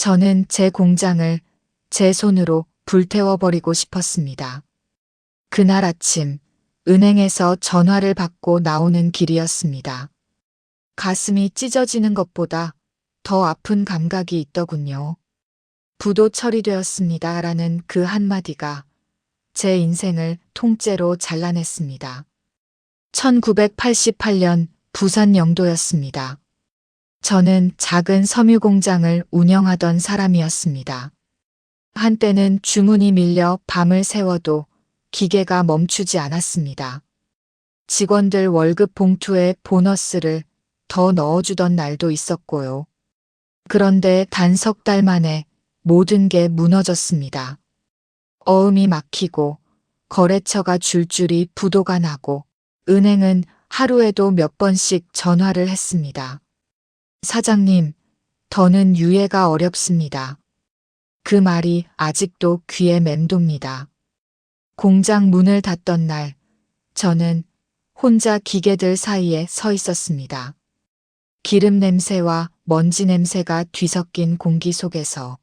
저는 제 공장을 제 손으로 불태워버리고 싶었습니다. 그날 아침 은행에서 전화를 받고 나오는 길이었습니다. 가슴이 찢어지는 것보다 더 아픈 감각이 있더군요. 부도 처리되었습니다. 라는 그 한마디가 제 인생을 통째로 잘라냈습니다. 1988년 부산 영도였습니다. 저는 작은 섬유 공장을 운영하던 사람이었습니다. 한때는 주문이 밀려 밤을 새워도 기계가 멈추지 않았습니다. 직원들 월급 봉투에 보너스를 더 넣어주던 날도 있었고요. 그런데 단 석 달 만에 모든 게 무너졌습니다. 어음이 막히고 거래처가 줄줄이 부도가 나고 은행은 하루에도 몇 번씩 전화를 했습니다. 사장님, 더는 유예가 어렵습니다. 그 말이 아직도 귀에 맴돕니다. 공장 문을 닫던 날, 저는 혼자 기계들 사이에 서 있었습니다. 기름 냄새와 먼지 냄새가 뒤섞인 공기 속에서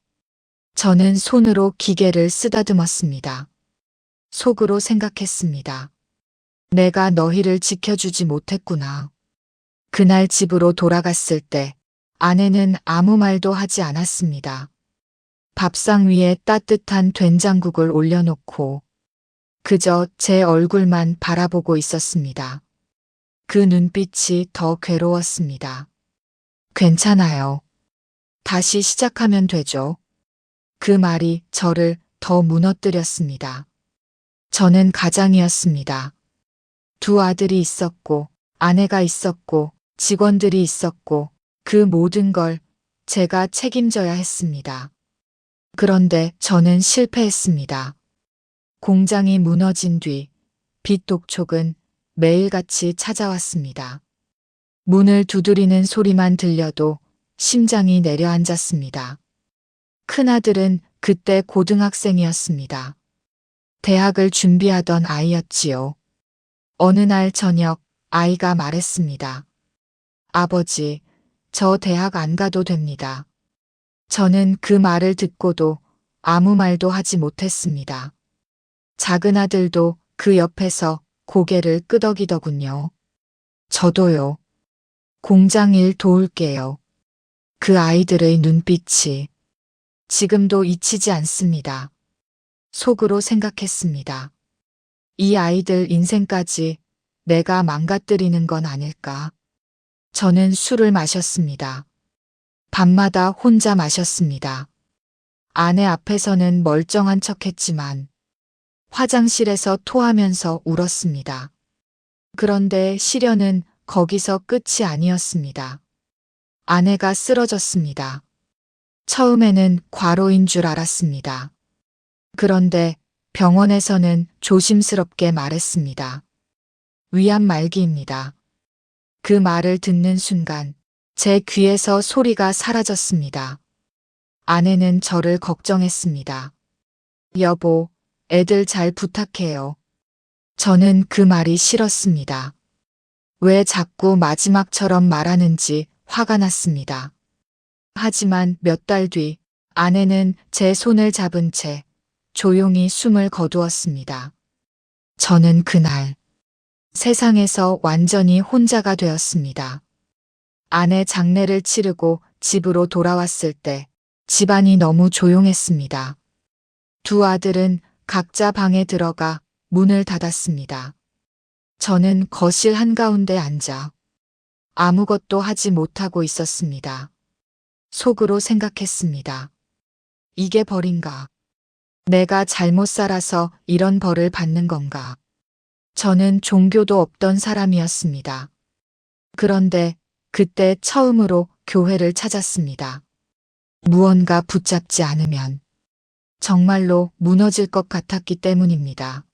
저는 손으로 기계를 쓰다듬었습니다. 속으로 생각했습니다. 내가 너희를 지켜주지 못했구나. 그날 집으로 돌아갔을 때 아내는 아무 말도 하지 않았습니다. 밥상 위에 따뜻한 된장국을 올려놓고 그저 제 얼굴만 바라보고 있었습니다. 그 눈빛이 더 괴로웠습니다. 괜찮아요. 다시 시작하면 되죠. 그 말이 저를 더 무너뜨렸습니다. 저는 가장이었습니다. 두 아들이 있었고, 아내가 있었고, 직원들이 있었고, 그 모든 걸 제가 책임져야 했습니다. 그런데 저는 실패했습니다. 공장이 무너진 뒤 빚 독촉은 매일같이 찾아왔습니다. 문을 두드리는 소리만 들려도 심장이 내려앉았습니다. 큰아들은 그때 고등학생이었습니다. 대학을 준비하던 아이였지요. 어느 날 저녁 아이가 말했습니다. 아버지, 저 대학 안 가도 됩니다. 저는 그 말을 듣고도 아무 말도 하지 못했습니다. 작은 아들도 그 옆에서 고개를 끄덕이더군요. 저도요. 공장 일 도울게요. 그 아이들의 눈빛이 지금도 잊히지 않습니다. 속으로 생각했습니다. 이 아이들 인생까지 내가 망가뜨리는 건 아닐까. 저는 술을 마셨습니다. 밤마다 혼자 마셨습니다. 아내 앞에서는 멀쩡한 척했지만 화장실에서 토하면서 울었습니다. 그런데 시련은 거기서 끝이 아니었습니다. 아내가 쓰러졌습니다. 처음에는 과로인 줄 알았습니다. 그런데 병원에서는 조심스럽게 말했습니다. 위암 말기입니다. 그 말을 듣는 순간 제 귀에서 소리가 사라졌습니다. 아내는 저를 걱정했습니다. 여보, 애들 잘 부탁해요. 저는 그 말이 싫었습니다. 왜 자꾸 마지막처럼 말하는지 화가 났습니다. 하지만 몇 달 뒤 아내는 제 손을 잡은 채 조용히 숨을 거두었습니다. 저는 그날 세상에서 완전히 혼자가 되었습니다. 아내 장례를 치르고 집으로 돌아왔을 때 집안이 너무 조용했습니다. 두 아들은 각자 방에 들어가 문을 닫았습니다. 저는 거실 한가운데 앉아 아무것도 하지 못하고 있었습니다. 속으로 생각했습니다. 이게 벌인가? 내가 잘못 살아서 이런 벌을 받는 건가? 저는 종교도 없던 사람이었습니다. 그런데 그때 처음으로 교회를 찾았습니다. 무언가 붙잡지 않으면 정말로 무너질 것 같았기 때문입니다.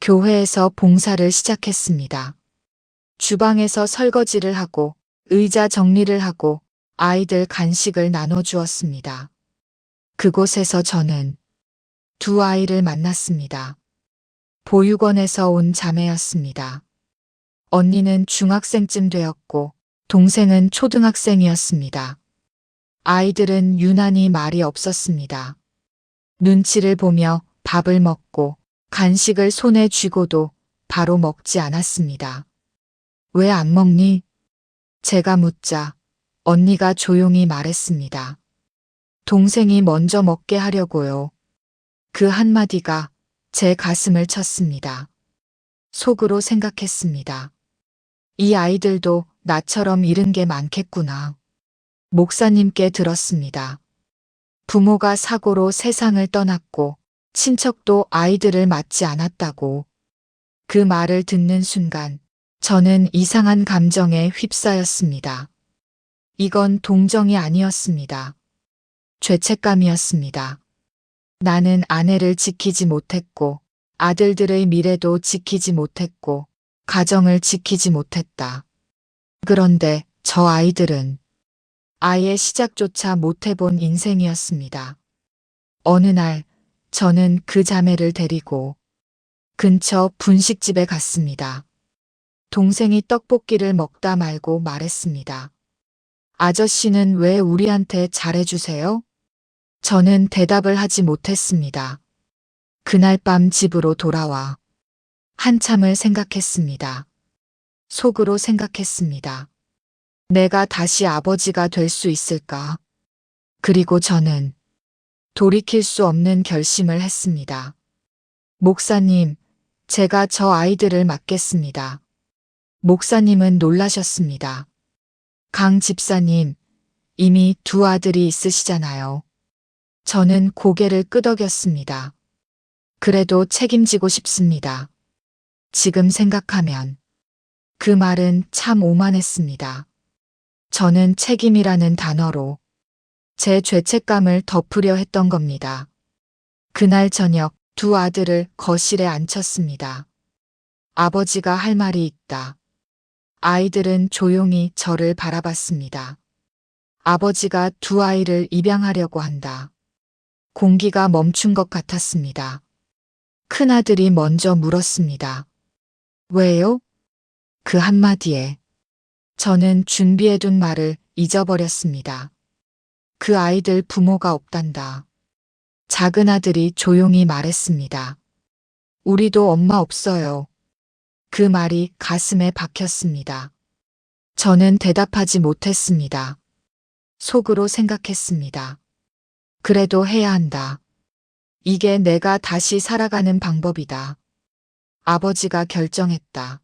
교회에서 봉사를 시작했습니다. 주방에서 설거지를 하고 의자 정리를 하고 아이들 간식을 나눠주었습니다. 그곳에서 저는 두 아이를 만났습니다. 보육원에서 온 자매였습니다. 언니는 중학생쯤 되었고 동생은 초등학생이었습니다. 아이들은 유난히 말이 없었습니다. 눈치를 보며 밥을 먹고 간식을 손에 쥐고도 바로 먹지 않았습니다. 왜 안 먹니? 제가 묻자 언니가 조용히 말했습니다. 동생이 먼저 먹게 하려고요. 그 한마디가 제 가슴을 쳤습니다. 속으로 생각했습니다. 이 아이들도 나처럼 잃은 게 많겠구나. 목사님께 들었습니다. 부모가 사고로 세상을 떠났고 친척도 아이들을 맞지 않았다고. 그 말을 듣는 순간 저는 이상한 감정에 휩싸였습니다. 이건 동정이 아니었습니다. 죄책감이었습니다. 나는 아내를 지키지 못했고 아들들의 미래도 지키지 못했고 가정을 지키지 못했다. 그런데 저 아이들은 아예 시작조차 못해본 인생이었습니다. 어느 날 저는 그 자매를 데리고 근처 분식집에 갔습니다. 동생이 떡볶이를 먹다 말고 말했습니다. 아저씨는 왜 우리한테 잘해주세요? 저는 대답을 하지 못했습니다. 그날 밤 집으로 돌아와 한참을 생각했습니다. 속으로 생각했습니다. 내가 다시 아버지가 될 수 있을까? 그리고 저는 돌이킬 수 없는 결심을 했습니다. 목사님, 제가 저 아이들을 맡겠습니다. 목사님은 놀라셨습니다. 강 집사님, 이미 두 아들이 있으시잖아요. 저는 고개를 끄덕였습니다. 그래도 책임지고 싶습니다. 지금 생각하면 그 말은 참 오만했습니다. 저는 책임이라는 단어로 제 죄책감을 덮으려 했던 겁니다. 그날 저녁 두 아들을 거실에 앉혔습니다. 아버지가 할 말이 있다. 아이들은 조용히 저를 바라봤습니다. 아버지가 두 아이를 입양하려고 한다. 공기가 멈춘 것 같았습니다. 큰아들이 먼저 물었습니다. 왜요? 그 한마디에 저는 준비해둔 말을 잊어버렸습니다. 그 아이들 부모가 없단다. 작은 아들이 조용히 말했습니다. 우리도 엄마 없어요. 그 말이 가슴에 박혔습니다. 저는 대답하지 못했습니다. 속으로 생각했습니다. 그래도 해야 한다. 이게 내가 다시 살아가는 방법이다. 아버지가 결정했다.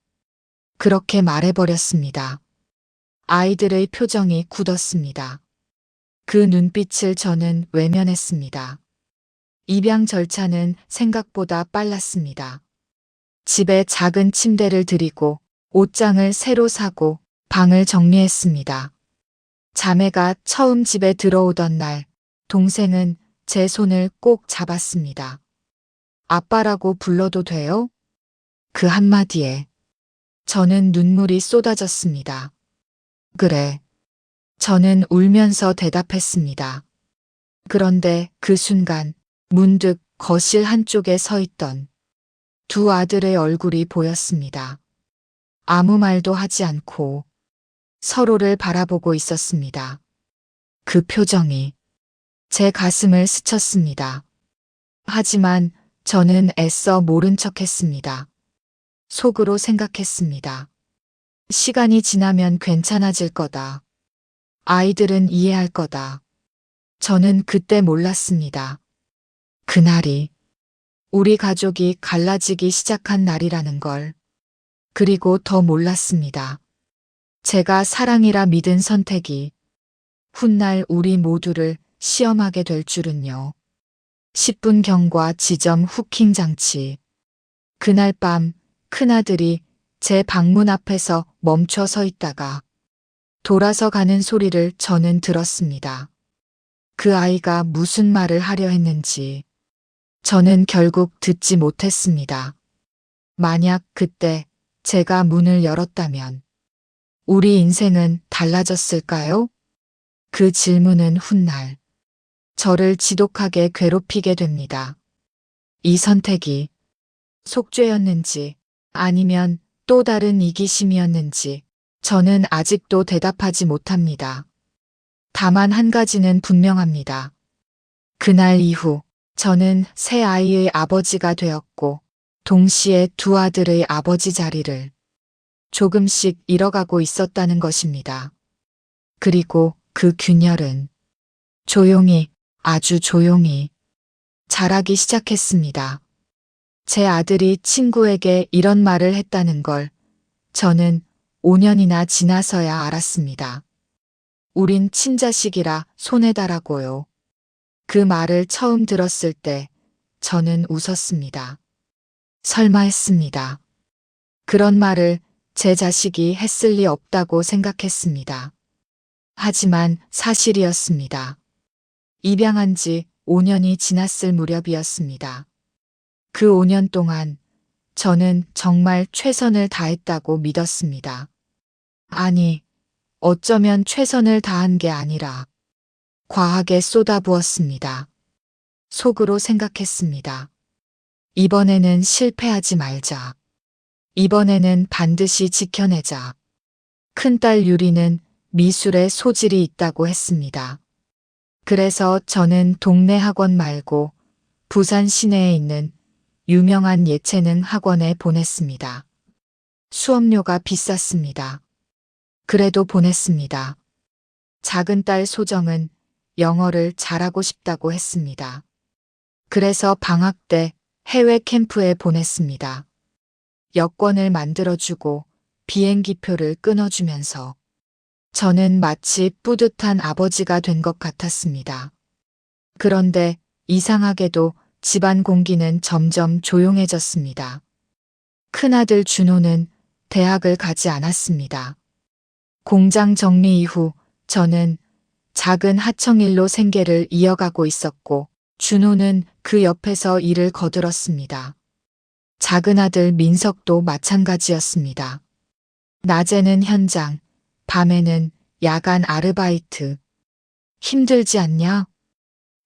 그렇게 말해버렸습니다. 아이들의 표정이 굳었습니다. 그 눈빛을 저는 외면했습니다. 입양 절차는 생각보다 빨랐습니다. 집에 작은 침대를 들이고 옷장을 새로 사고 방을 정리했습니다. 자매가 처음 집에 들어오던 날 동생은 제 손을 꼭 잡았습니다. 아빠라고 불러도 돼요? 그 한마디에 저는 눈물이 쏟아졌습니다. 그래. 저는 울면서 대답했습니다. 그런데 그 순간 문득 거실 한쪽에 서 있던 두 아들의 얼굴이 보였습니다. 아무 말도 하지 않고 서로를 바라보고 있었습니다. 그 표정이 제 가슴을 스쳤습니다. 하지만 저는 애써 모른 척 했습니다. 속으로 생각했습니다. 시간이 지나면 괜찮아질 거다. 아이들은 이해할 거다. 저는 그때 몰랐습니다. 그날이 우리 가족이 갈라지기 시작한 날이라는 걸. 그리고 더 몰랐습니다. 제가 사랑이라 믿은 선택이 훗날 우리 모두를 시험하게 될 줄은요. 10분 경과 지점 후킹 장치. 그날 밤 큰아들이 제 방문 앞에서 멈춰 서 있다가 돌아서 가는 소리를 저는 들었습니다. 그 아이가 무슨 말을 하려 했는지 저는 결국 듣지 못했습니다. 만약 그때 제가 문을 열었다면 우리 인생은 달라졌을까요? 그 질문은 훗날 저를 지독하게 괴롭히게 됩니다. 이 선택이 속죄였는지 아니면 또 다른 이기심이었는지 저는 아직도 대답하지 못합니다. 다만 한 가지는 분명합니다. 그날 이후 저는 새 아이의 아버지가 되었고 동시에 두 아들의 아버지 자리를 조금씩 잃어가고 있었다는 것입니다. 그리고 그 균열은 조용히, 아주 조용히 자라기 시작했습니다. 제 아들이 친구에게 이런 말을 했다는 걸 저는 5년이나 지나서야 알았습니다. 우린 친자식이라 손해다라고요. 그 말을 처음 들었을 때 저는 웃었습니다. 설마 했습니다. 그런 말을 제 자식이 했을 리 없다고 생각했습니다. 하지만 사실이었습니다. 입양한 지 5년이 지났을 무렵이었습니다. 그 5년 동안 저는 정말 최선을 다했다고 믿었습니다. 아니, 어쩌면 최선을 다한 게 아니라 과하게 쏟아부었습니다. 속으로 생각했습니다. 이번에는 실패하지 말자. 이번에는 반드시 지켜내자. 큰딸 유리는 미술에 소질이 있다고 했습니다. 그래서 저는 동네 학원 말고 부산 시내에 있는 유명한 예체능 학원에 보냈습니다. 수업료가 비쌌습니다. 그래도 보냈습니다. 작은 딸 소정은 영어를 잘하고 싶다고 했습니다. 그래서 방학 때 해외 캠프에 보냈습니다. 여권을 만들어주고 비행기표를 끊어주면서 저는 마치 뿌듯한 아버지가 된 것 같았습니다. 그런데 이상하게도 집안 공기는 점점 조용해졌습니다. 큰아들 준호는 대학을 가지 않았습니다. 공장 정리 이후 저는 작은 하청일로 생계를 이어가고 있었고 준호는 그 옆에서 일을 거들었습니다. 작은 아들 민석도 마찬가지였습니다. 낮에는 현장, 밤에는 야간 아르바이트. 힘들지 않냐?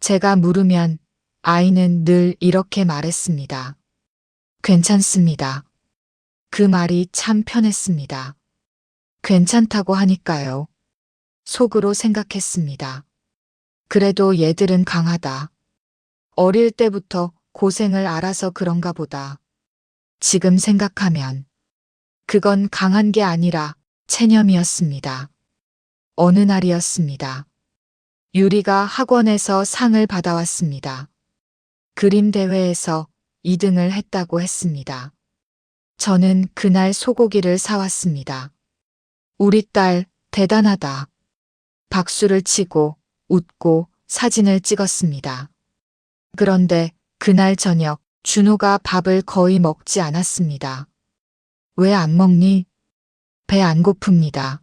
제가 물으면 아이는 늘 이렇게 말했습니다. 괜찮습니다. 그 말이 참 편했습니다. 괜찮다고 하니까요. 속으로 생각했습니다. 그래도 얘들은 강하다. 어릴 때부터 고생을 알아서 그런가 보다. 지금 생각하면 그건 강한 게 아니라 체념이었습니다. 어느 날이었습니다. 유리가 학원에서 상을 받아왔습니다. 그림 대회에서 2등을 했다고 했습니다. 저는 그날 소고기를 사왔습니다. 우리 딸 대단하다. 박수를 치고 웃고 사진을 찍었습니다. 그런데 그날 저녁 준호가 밥을 거의 먹지 않았습니다. 왜 안 먹니? 배 안 고픕니다.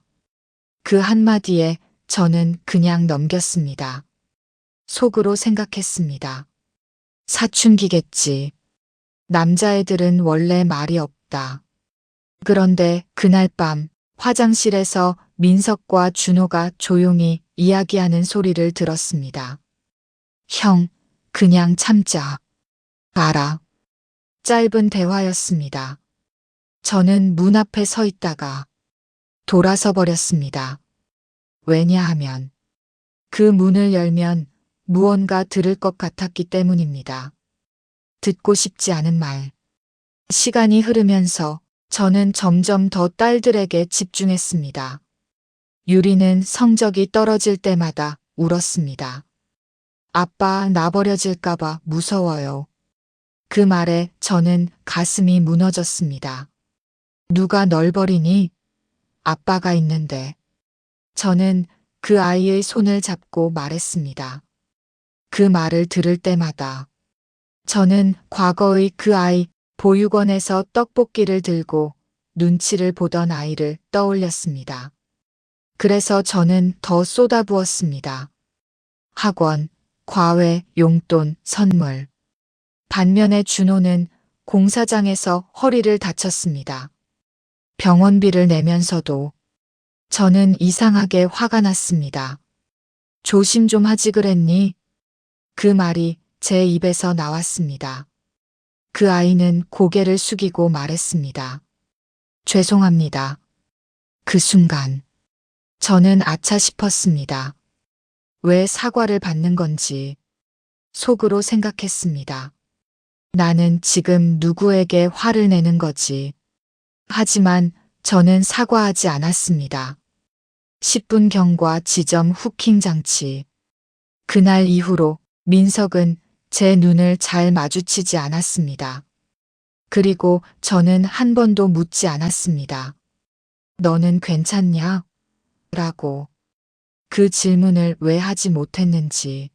그 한마디에 저는 그냥 넘겼습니다. 속으로 생각했습니다. 사춘기겠지. 남자애들은 원래 말이 없다. 그런데 그날 밤 화장실에서 민석과 준호가 조용히 이야기하는 소리를 들었습니다. 형, 그냥 참자. 알아. 짧은 대화였습니다. 저는 문 앞에 서 있다가 돌아서 버렸습니다. 왜냐하면 그 문을 열면 무언가 들을 것 같았기 때문입니다. 듣고 싶지 않은 말. 시간이 흐르면서 저는 점점 더 딸들에게 집중했습니다. 유리는 성적이 떨어질 때마다 울었습니다. 아빠 나 버려질까봐 무서워요. 그 말에 저는 가슴이 무너졌습니다. 누가 널 버리니? 아빠가 있는데. 저는 그 아이의 손을 잡고 말했습니다. 그 말을 들을 때마다 저는 과거의 그 아이 보육원에서 떡볶이를 들고 눈치를 보던 아이를 떠올렸습니다. 그래서 저는 더 쏟아부었습니다. 학원, 과외, 용돈, 선물. 반면에 준호는 공사장에서 허리를 다쳤습니다. 병원비를 내면서도 저는 이상하게 화가 났습니다. 조심 좀 하지 그랬니? 그 말이 제 입에서 나왔습니다. 그 아이는 고개를 숙이고 말했습니다. 죄송합니다. 그 순간 저는 아차 싶었습니다. 왜 사과를 받는 건지 속으로 생각했습니다. 나는 지금 누구에게 화를 내는 거지. 하지만 저는 사과하지 않았습니다. 10분 경과 지점 후킹 장치. 그날 이후로 민석은 제 눈을 잘 마주치지 않았습니다. 그리고 저는 한 번도 묻지 않았습니다. 너는 괜찮냐? 라고. 그 질문을 왜 하지 못했는지.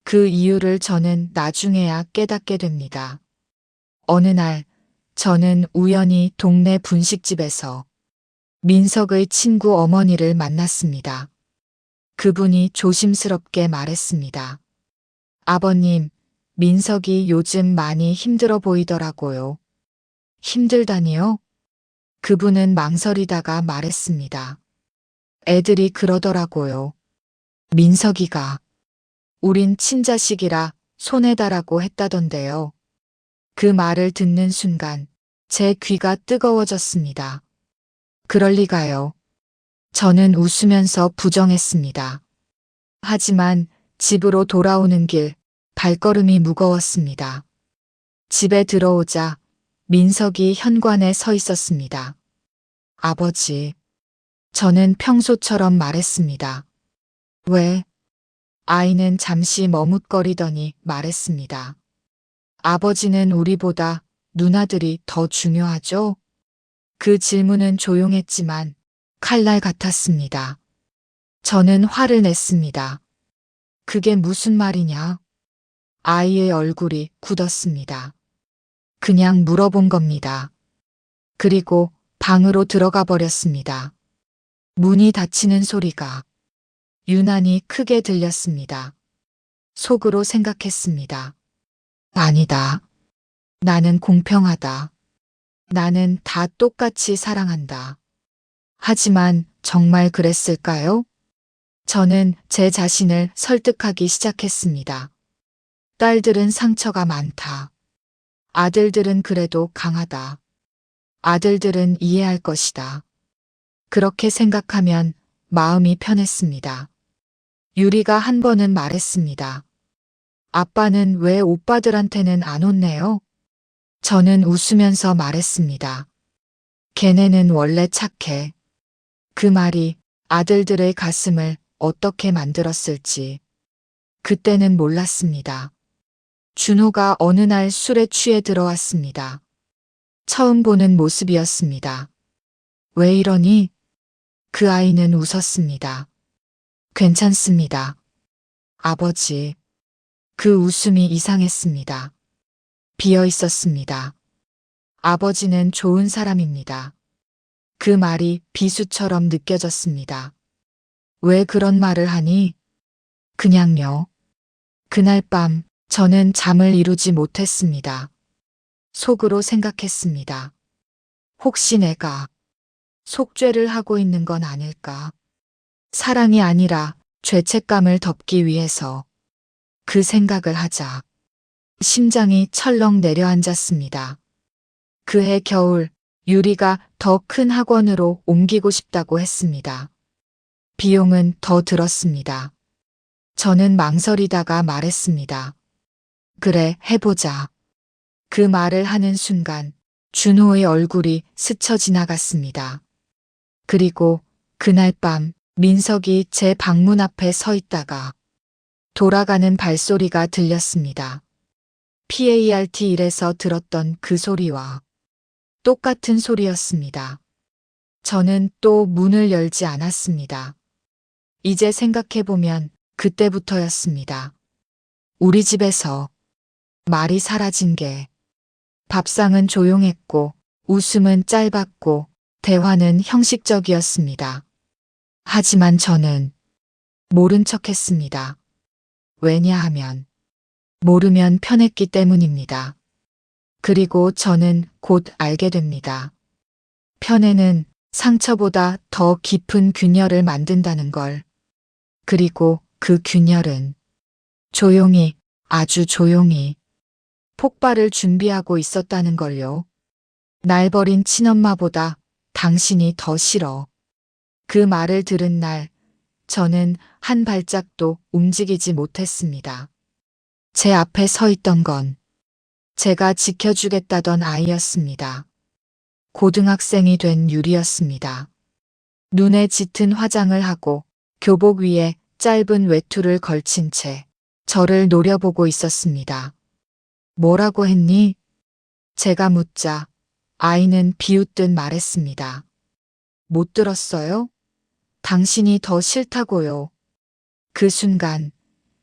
그 이유를 저는 나중에야 깨닫게 됩니다. 어느 날 저는 우연히 동네 분식집에서 민석의 친구 어머니를 만났습니다. 그분이 조심스럽게 말했습니다. 아버님, 민석이 요즘 많이 힘들어 보이더라고요. 힘들다니요? 그분은 망설이다가 말했습니다. 애들이 그러더라고요. 민석이가 우린 친자식이라 손해다라고 했다던데요. 그 말을 듣는 순간 제 귀가 뜨거워졌습니다. 그럴 리가요. 저는 웃으면서 부정했습니다. 하지만 집으로 돌아오는 길 발걸음이 무거웠습니다. 집에 들어오자 민석이 현관에 서 있었습니다. 아버지, 저는 평소처럼 말했습니다. 왜? 아이는 잠시 머뭇거리더니 말했습니다. 아버지는 우리보다 누나들이 더 중요하죠? 그 질문은 조용했지만 칼날 같았습니다. 저는 화를 냈습니다. 그게 무슨 말이냐? 아이의 얼굴이 굳었습니다. 그냥 물어본 겁니다. 그리고 방으로 들어가 버렸습니다. 문이 닫히는 소리가 유난히 크게 들렸습니다. 속으로 생각했습니다. 아니다. 나는 공평하다. 나는 다 똑같이 사랑한다. 하지만 정말 그랬을까요? 저는 제 자신을 설득하기 시작했습니다. 딸들은 상처가 많다. 아들들은 그래도 강하다. 아들들은 이해할 것이다. 그렇게 생각하면 마음이 편했습니다. 유리가 한 번은 말했습니다. 아빠는 왜 오빠들한테는 안 혼내요? 저는 웃으면서 말했습니다. 걔네는 원래 착해. 그 말이 아들들의 가슴을 어떻게 만들었을지 그때는 몰랐습니다. 준호가 어느 날 술에 취해 들어왔습니다. 처음 보는 모습이었습니다. 왜 이러니? 그 아이는 웃었습니다. 괜찮습니다. 아버지. 그 웃음이 이상했습니다. 비어 있었습니다. 아버지는 좋은 사람입니다. 그 말이 비수처럼 느껴졌습니다. 왜 그런 말을 하니? 그냥요. 그날 밤 저는 잠을 이루지 못했습니다. 속으로 생각했습니다. 혹시 내가 속죄를 하고 있는 건 아닐까? 사랑이 아니라 죄책감을 덮기 위해서 그 생각을 하자 심장이 철렁 내려앉았습니다. 그해 겨울 유리가 더 큰 학원으로 옮기고 싶다고 했습니다. 비용은 더 들었습니다. 저는 망설이다가 말했습니다. 그래, 해보자. 그 말을 하는 순간 준호의 얼굴이 스쳐 지나갔습니다. 그리고 그날 밤 민석이 제 방문 앞에 서 있다가 돌아가는 발소리가 들렸습니다. PART1에서 들었던 그 소리와 똑같은 소리였습니다. 저는 또 문을 열지 않았습니다. 이제 생각해보면 그때부터였습니다. 우리 집에서 말이 사라진 게 밥상은 조용했고 웃음은 짧았고 대화는 형식적이었습니다. 하지만 저는 모른 척했습니다. 왜냐하면 모르면 편했기 때문입니다. 그리고 저는 곧 알게 됩니다. 편애는 상처보다 더 깊은 균열을 만든다는 걸. 그리고 그 균열은 조용히, 아주 조용히 폭발을 준비하고 있었다는 걸요. 날 버린 친엄마보다 당신이 더 싫어. 그 말을 들은 날 저는 한 발짝도 움직이지 못했습니다. 제 앞에 서 있던 건 제가 지켜주겠다던 아이였습니다. 고등학생이 된 유리였습니다. 눈에 짙은 화장을 하고 교복 위에 짧은 외투를 걸친 채 저를 노려보고 있었습니다. 뭐라고 했니? 제가 묻자 아이는 비웃듯 말했습니다. 못 들었어요? 당신이 더 싫다고요. 그 순간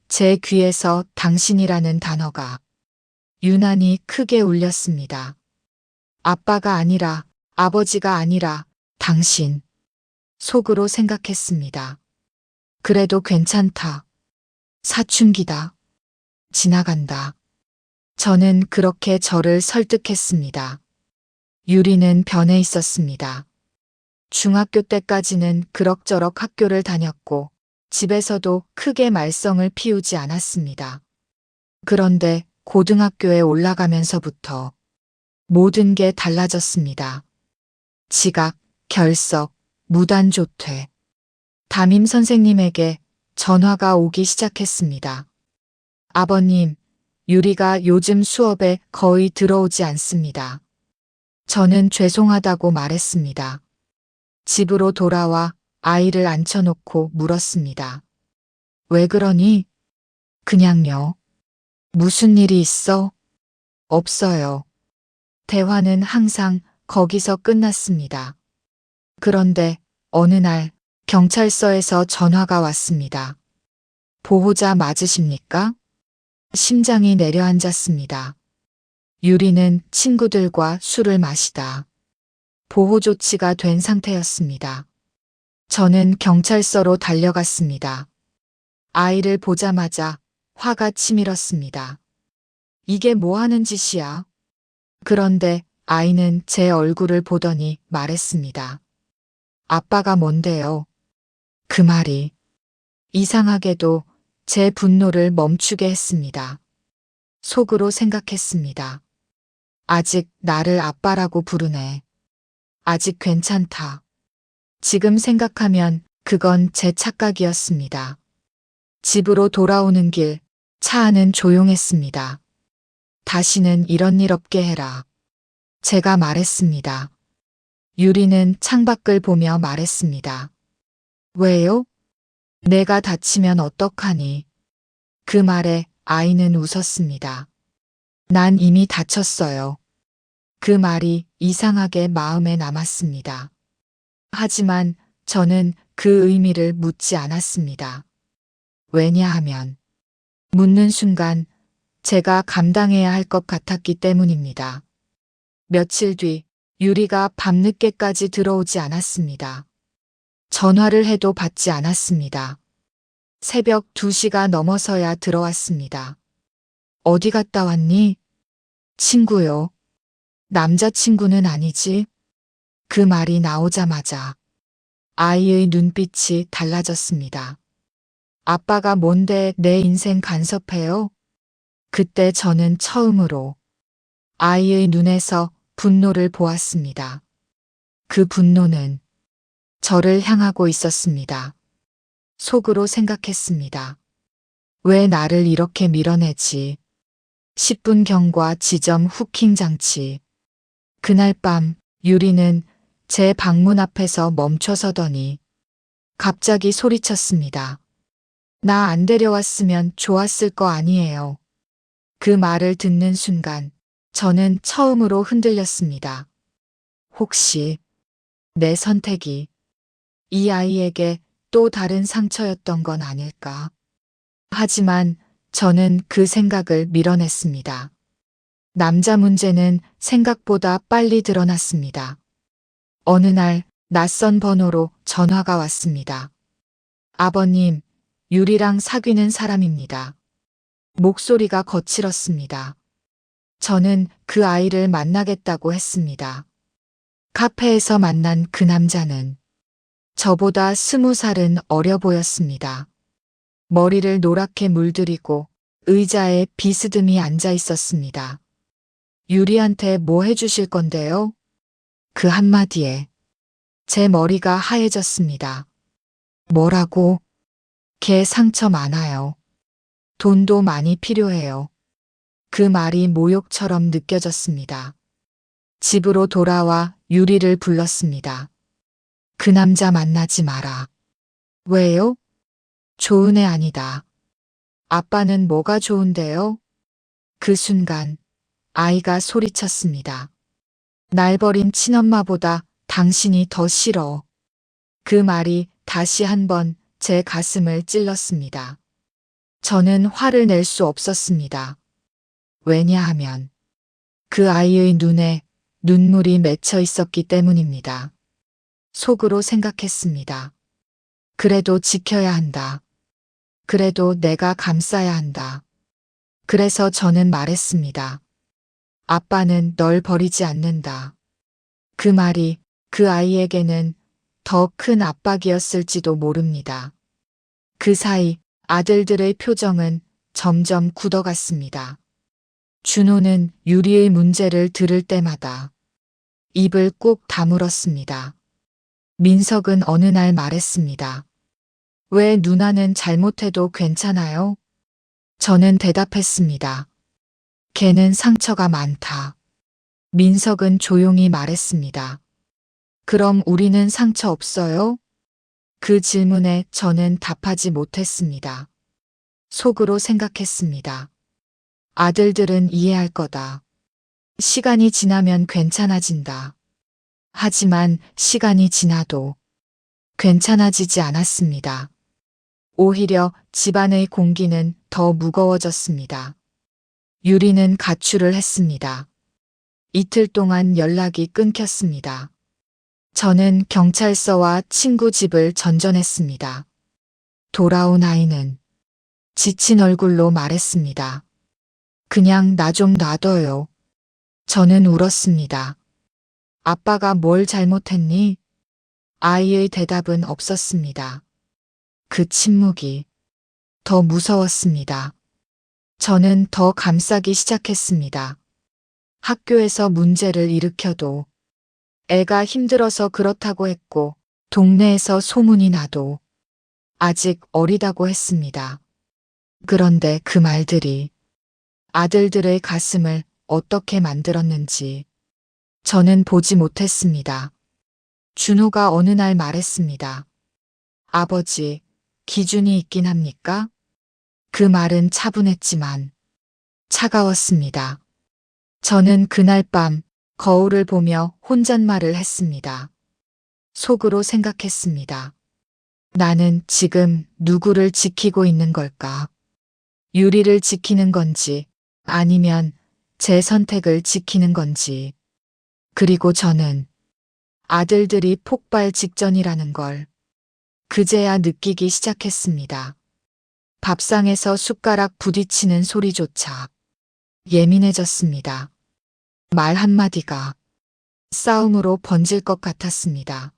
제 귀에서 당신이라는 단어가 유난히 크게 울렸습니다. 아빠가 아니라, 아버지가 아니라 당신. 속으로 생각했습니다. 그래도 괜찮다. 사춘기다. 지나간다. 저는 그렇게 저를 설득했습니다. 유리는 변해 있었습니다. 중학교 때까지는 그럭저럭 학교를 다녔고 집에서도 크게 말썽을 피우지 않았습니다. 그런데 고등학교에 올라가면서부터 모든 게 달라졌습니다. 지각, 결석, 무단조퇴. 담임 선생님에게 전화가 오기 시작했습니다. 아버님, 유리가 요즘 수업에 거의 들어오지 않습니다. 저는 죄송하다고 말했습니다. 집으로 돌아와 아이를 앉혀놓고 물었습니다. 왜 그러니? 그냥요. 무슨 일이 있어? 없어요. 대화는 항상 거기서 끝났습니다. 그런데 어느 날 경찰서에서 전화가 왔습니다. 보호자 맞으십니까? 심장이 내려앉았습니다. 유리는 친구들과 술을 마시다 보호 조치가 된 상태였습니다. 저는 경찰서로 달려갔습니다. 아이를 보자마자 화가 치밀었습니다. 이게 뭐 하는 짓이야? 그런데 아이는 제 얼굴을 보더니 말했습니다. 아빠가 뭔데요? 그 말이 이상하게도 제 분노를 멈추게 했습니다. 속으로 생각했습니다. 아직 나를 아빠라고 부르네. 아직 괜찮다. 지금 생각하면 그건 제 착각이었습니다. 집으로 돌아오는 길, 차 안은 조용했습니다. 다시는 이런 일 없게 해라. 제가 말했습니다. 유리는 창밖을 보며 말했습니다. 왜요? 내가 다치면 어떡하니? 그 말에 아이는 웃었습니다. 난 이미 다쳤어요. 그 말이 이상하게 마음에 남았습니다. 하지만 저는 그 의미를 묻지 않았습니다. 왜냐하면 묻는 순간 제가 감당해야 할 것 같았기 때문입니다. 며칠 뒤 유리가 밤늦게까지 들어오지 않았습니다. 전화를 해도 받지 않았습니다. 새벽 2시가 넘어서야 들어왔습니다. 어디 갔다 왔니? 친구요. 남자친구는 아니지? 그 말이 나오자마자 아이의 눈빛이 달라졌습니다. 아빠가 뭔데 내 인생 간섭해요? 그때 저는 처음으로 아이의 눈에서 분노를 보았습니다. 그 분노는 저를 향하고 있었습니다. 속으로 생각했습니다. 왜 나를 이렇게 밀어내지? 10분 경과 지점 후킹 장치. 그날 밤 유리는 제 방문 앞에서 멈춰서더니 갑자기 소리쳤습니다. 나 안 데려왔으면 좋았을 거 아니에요. 그 말을 듣는 순간 저는 처음으로 흔들렸습니다. 혹시 내 선택이 이 아이에게 또 다른 상처였던 건 아닐까? 하지만 저는 그 생각을 밀어냈습니다. 남자 문제는 생각보다 빨리 드러났습니다. 어느 날 낯선 번호로 전화가 왔습니다. 아버님, 유리랑 사귀는 사람입니다. 목소리가 거칠었습니다. 저는 그 아이를 만나겠다고 했습니다. 카페에서 만난 그 남자는 저보다 20살은 어려 보였습니다. 머리를 노랗게 물들이고 의자에 비스듬히 앉아 있었습니다. 유리한테 뭐 해주실 건데요? 그 한마디에 제 머리가 하얘졌습니다. 뭐라고? 걔 상처 많아요. 돈도 많이 필요해요. 그 말이 모욕처럼 느껴졌습니다. 집으로 돌아와 유리를 불렀습니다. 그 남자 만나지 마라. 왜요? 좋은 애 아니다. 아빠는 뭐가 좋은데요? 그 순간 아이가 소리쳤습니다. 날 버린 친엄마보다 당신이 더 싫어. 그 말이 다시 한번 제 가슴을 찔렀습니다. 저는 화를 낼 수 없었습니다. 왜냐하면 그 아이의 눈에 눈물이 맺혀 있었기 때문입니다. 속으로 생각했습니다. 그래도 지켜야 한다. 그래도 내가 감싸야 한다. 그래서 저는 말했습니다. 아빠는 널 버리지 않는다. 그 말이 그 아이에게는 더 큰 압박이었을지도 모릅니다. 그 사이 아들들의 표정은 점점 굳어갔습니다. 준호는 유리의 문제를 들을 때마다 입을 꾹 다물었습니다. 민석은 어느 날 말했습니다. 왜 누나는 잘못해도 괜찮아요? 저는 대답했습니다. 걔는 상처가 많다. 민석은 조용히 말했습니다. 그럼 우리는 상처 없어요? 그 질문에 저는 답하지 못했습니다. 속으로 생각했습니다. 아들들은 이해할 거다. 시간이 지나면 괜찮아진다. 하지만 시간이 지나도 괜찮아지지 않았습니다. 오히려 집안의 공기는 더 무거워졌습니다. 유리는 가출을 했습니다. 이틀 동안 연락이 끊겼습니다. 저는 경찰서와 친구 집을 전전했습니다. 돌아온 아이는 지친 얼굴로 말했습니다. 그냥 나 좀 놔둬요. 저는 울었습니다. 아빠가 뭘 잘못했니? 아이의 대답은 없었습니다. 그 침묵이 더 무서웠습니다. 저는 더 감싸기 시작했습니다. 학교에서 문제를 일으켜도 애가 힘들어서 그렇다고 했고 동네에서 소문이 나도 아직 어리다고 했습니다. 그런데 그 말들이 아들들의 가슴을 어떻게 만들었는지 저는 보지 못했습니다. 준호가 어느 날 말했습니다. 아버지, 기준이 있긴 합니까? 그 말은 차분했지만 차가웠습니다. 저는 그날 밤 거울을 보며 혼잣말을 했습니다. 속으로 생각했습니다. 나는 지금 누구를 지키고 있는 걸까? 유리를 지키는 건지 아니면 제 선택을 지키는 건지. 그리고 저는 아들들이 폭발 직전이라는 걸 그제야 느끼기 시작했습니다. 밥상에서 숟가락 부딪히는 소리조차 예민해졌습니다. 말 한마디가 싸움으로 번질 것 같았습니다.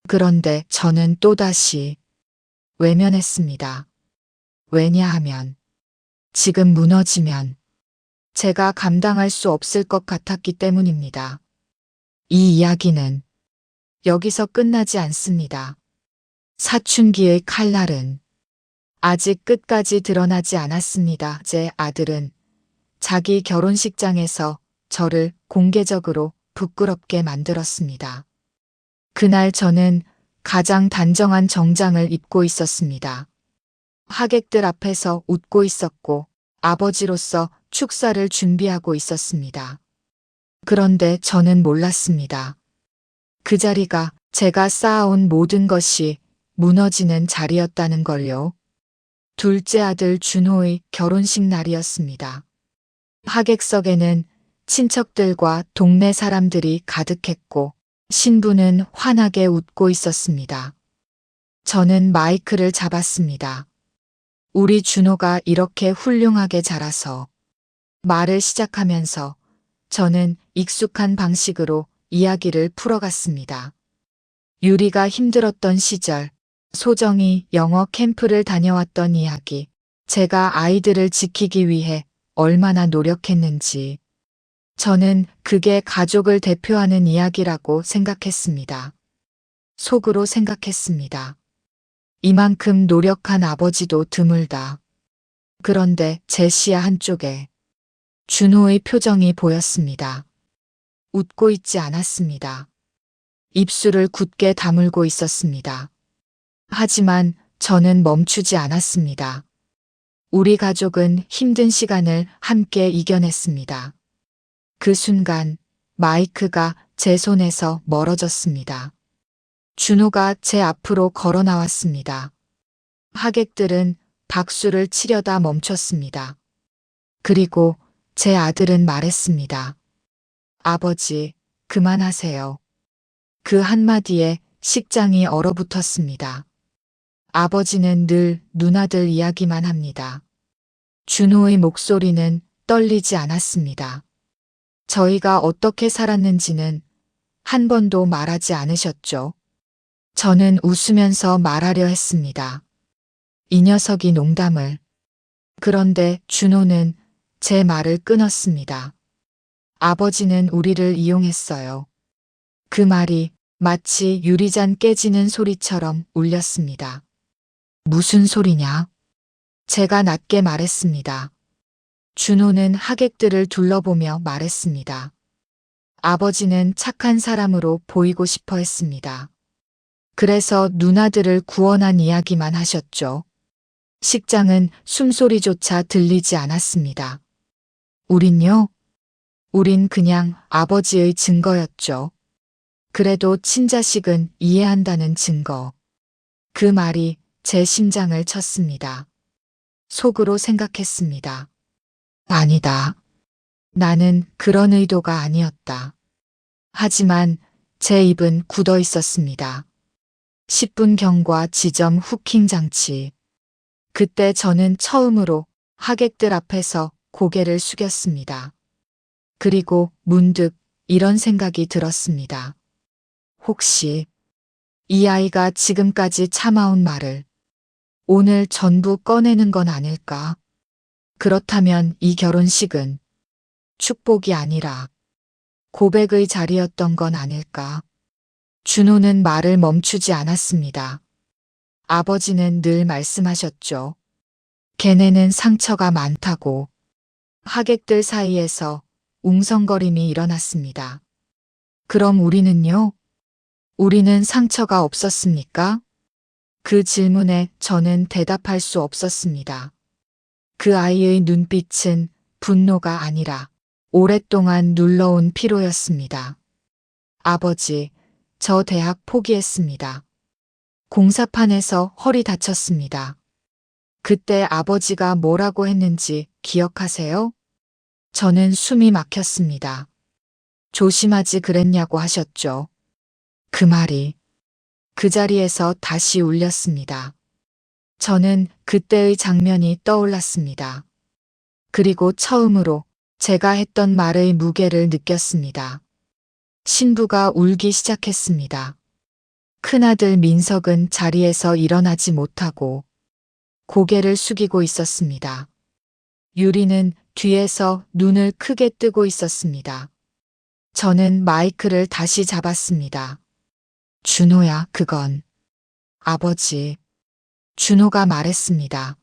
그런데 저는 또다시 외면했습니다. 왜냐하면 지금 무너지면 제가 감당할 수 없을 것 같았기 때문입니다. 이 이야기는 여기서 끝나지 않습니다. 사춘기의 칼날은 아직 끝까지 드러나지 않았습니다. 제 아들은 자기 결혼식장에서 저를 공개적으로 부끄럽게 만들었습니다. 그날 저는 가장 단정한 정장을 입고 있었습니다. 하객들 앞에서 웃고 있었고 아버지로서 축사를 준비하고 있었습니다. 그런데 저는 몰랐습니다. 그 자리가 제가 쌓아온 모든 것이 무너지는 자리였다는 걸요. 둘째 아들 준호의 결혼식 날이었습니다. 하객석에는 친척들과 동네 사람들이 가득했고 신부는 환하게 웃고 있었습니다. 저는 마이크를 잡았습니다. 우리 준호가 이렇게 훌륭하게 자라서 말을 시작하면서 저는 익숙한 방식으로 이야기를 풀어갔습니다. 유리가 힘들었던 시절, 소정이 영어 캠프를 다녀왔던 이야기, 제가 아이들을 지키기 위해 얼마나 노력했는지. 저는 그게 가족을 대표하는 이야기라고 생각했습니다. 속으로 생각했습니다. 이만큼 노력한 아버지도 드물다. 그런데 제 시야 한쪽에 준호의 표정이 보였습니다. 웃고 있지 않았습니다. 입술을 굳게 다물고 있었습니다. 하지만 저는 멈추지 않았습니다. 우리 가족은 힘든 시간을 함께 이겨냈습니다. 그 순간 마이크가 제 손에서 멀어졌습니다. 준호가 제 앞으로 걸어 나왔습니다. 하객들은 박수를 치려다 멈췄습니다. 그리고 제 아들은 말했습니다. 아버지, 그만하세요. 그 한마디에 식장이 얼어붙었습니다. 아버지는 늘 누나들 이야기만 합니다. 준호의 목소리는 떨리지 않았습니다. 저희가 어떻게 살았는지는 한 번도 말하지 않으셨죠. 저는 웃으면서 말하려 했습니다. 이 녀석이 농담을. 그런데 준호는 제 말을 끊었습니다. 아버지는 우리를 이용했어요. 그 말이 마치 유리잔 깨지는 소리처럼 울렸습니다. 무슨 소리냐? 제가 낮게 말했습니다. 준호는 하객들을 둘러보며 말했습니다. 아버지는 착한 사람으로 보이고 싶어 했습니다. 그래서 누나들을 구원한 이야기만 하셨죠. 식장은 숨소리조차 들리지 않았습니다. 우린요? 우린 그냥 아버지의 증거였죠. 그래도 친자식은 이해한다는 증거. 그 말이 제 심장을 쳤습니다. 속으로 생각했습니다. 아니다. 나는 그런 의도가 아니었다. 하지만 제 입은 굳어 있었습니다. 10분 경과 지점 후킹 장치. 그때 저는 처음으로 하객들 앞에서 고개를 숙였습니다. 그리고 문득 이런 생각이 들었습니다. 혹시 이 아이가 지금까지 참아온 말을 오늘 전부 꺼내는 건 아닐까? 그렇다면 이 결혼식은 축복이 아니라 고백의 자리였던 건 아닐까? 준호는 말을 멈추지 않았습니다. 아버지는 늘 말씀하셨죠. 걔네는 상처가 많다고. 하객들 사이에서 웅성거림이 일어났습니다. 그럼 우리는요? 우리는 상처가 없었습니까? 그 질문에 저는 대답할 수 없었습니다. 그 아이의 눈빛은 분노가 아니라 오랫동안 눌러온 피로였습니다. 아버지, 저 대학 포기했습니다. 공사판에서 허리 다쳤습니다. 그때 아버지가 뭐라고 했는지 기억하세요? 저는 숨이 막혔습니다. 조심하지 그랬냐고 하셨죠. 그 말이 그 자리에서 다시 울렸습니다. 저는 그때의 장면이 떠올랐습니다. 그리고 처음으로 제가 했던 말의 무게를 느꼈습니다. 신부가 울기 시작했습니다. 큰아들 민석은 자리에서 일어나지 못하고 고개를 숙이고 있었습니다. 유리는 뒤에서 눈을 크게 뜨고 있었습니다. 저는 마이크를 다시 잡았습니다. 준호야, 그건. 아버지. 준호가 말했습니다.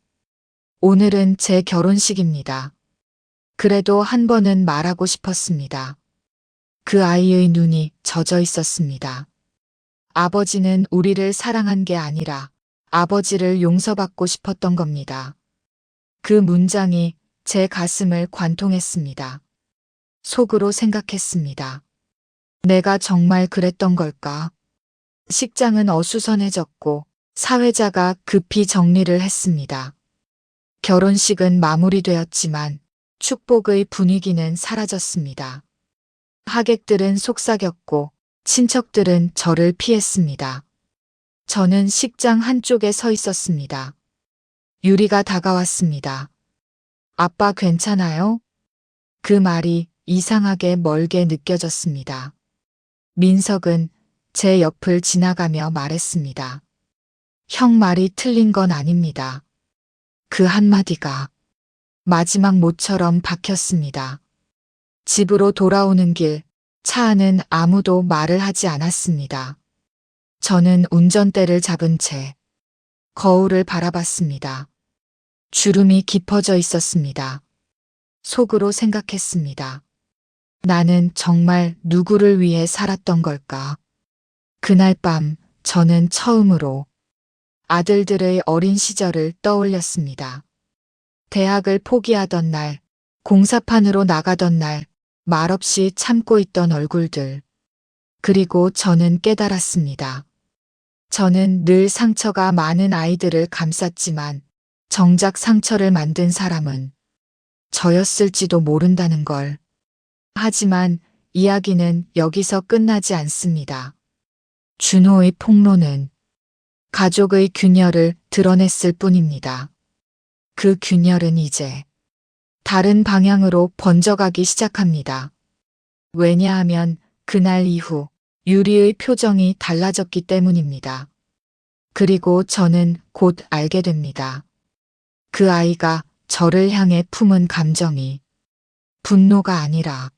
오늘은 제 결혼식입니다. 그래도 한 번은 말하고 싶었습니다. 그 아이의 눈이 젖어 있었습니다. 아버지는 우리를 사랑한 게 아니라 아버지를 용서받고 싶었던 겁니다. 그 문장이 제 가슴을 관통했습니다. 속으로 생각했습니다. 내가 정말 그랬던 걸까? 식장은 어수선해졌고 사회자가 급히 정리를 했습니다. 결혼식은 마무리되었지만 축복의 분위기는 사라졌습니다. 하객들은 속삭였고 친척들은 저를 피했습니다. 저는 식장 한쪽에 서 있었습니다. 유리가 다가왔습니다. 아빠 괜찮아요? 그 말이 이상하게 멀게 느껴졌습니다. 민석은 제 옆을 지나가며 말했습니다. 형 말이 틀린 건 아닙니다. 그 한마디가 마지막 못처럼 박혔습니다. 집으로 돌아오는 길, 차 안은 아무도 말을 하지 않았습니다. 저는 운전대를 잡은 채 거울을 바라봤습니다. 주름이 깊어져 있었습니다. 속으로 생각했습니다. 나는 정말 누구를 위해 살았던 걸까? 그날 밤 저는 처음으로 아들들의 어린 시절을 떠올렸습니다. 대학을 포기하던 날, 공사판으로 나가던 날, 말없이 참고 있던 얼굴들. 그리고 저는 깨달았습니다. 저는 늘 상처가 많은 아이들을 감쌌지만 정작 상처를 만든 사람은 저였을지도 모른다는 걸. 하지만 이야기는 여기서 끝나지 않습니다. 준호의 폭로는 가족의 균열을 드러냈을 뿐입니다. 그 균열은 이제 다른 방향으로 번져가기 시작합니다. 왜냐하면 그날 이후 유리의 표정이 달라졌기 때문입니다. 그리고 저는 곧 알게 됩니다. 그 아이가 저를 향해 품은 감정이 분노가 아니라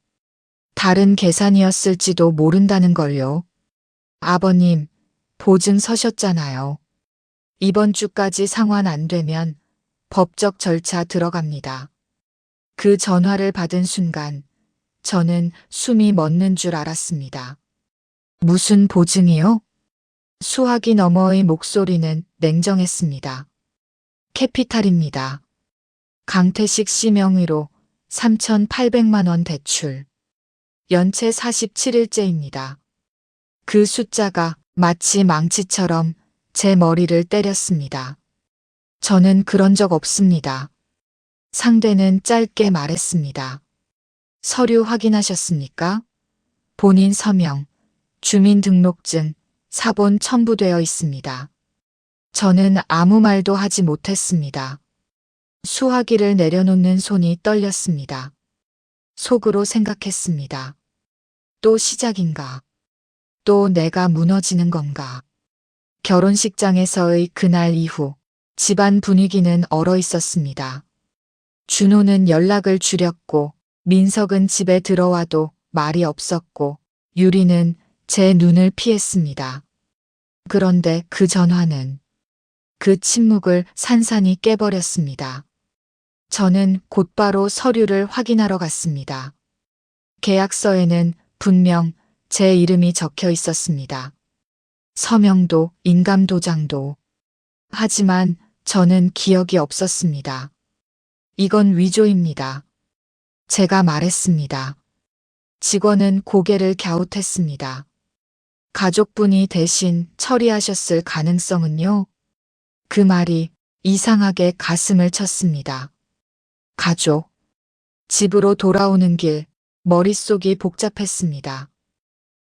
다른 계산이었을지도 모른다는 걸요. 아버님, 보증 서셨잖아요. 이번 주까지 상환 안 되면 법적 절차 들어갑니다. 그 전화를 받은 순간 저는 숨이 멎는 줄 알았습니다. 무슨 보증이요? 수화기 너머의 목소리는 냉정했습니다. 캐피탈입니다. 강태식 씨 명의로 3,800만 원 대출. 연체 47일째입니다. 그 숫자가 마치 망치처럼 제 머리를 때렸습니다. 저는 그런 적 없습니다. 상대는 짧게 말했습니다. 서류 확인하셨습니까? 본인 서명, 주민등록증, 사본 첨부되어 있습니다. 저는 아무 말도 하지 못했습니다. 수화기를 내려놓는 손이 떨렸습니다. 속으로 생각했습니다. 또 시작인가? 또 내가 무너지는 건가? 결혼식장에서의 그날 이후 집안 분위기는 얼어 있었습니다. 준호는 연락을 줄였고 민석은 집에 들어와도 말이 없었고 유리는 제 눈을 피했습니다. 그런데 그 전화는 그 침묵을 산산이 깨버렸습니다. 저는 곧바로 서류를 확인하러 갔습니다. 계약서에는 분명 제 이름이 적혀 있었습니다. 서명도 인감도장도. 하지만 저는 기억이 없었습니다. 이건 위조입니다. 제가 말했습니다. 직원은 고개를 갸웃했습니다. 가족분이 대신 처리하셨을 가능성은요? 그 말이 이상하게 가슴을 쳤습니다. 가족. 집으로 돌아오는 길, 머릿속이 복잡했습니다.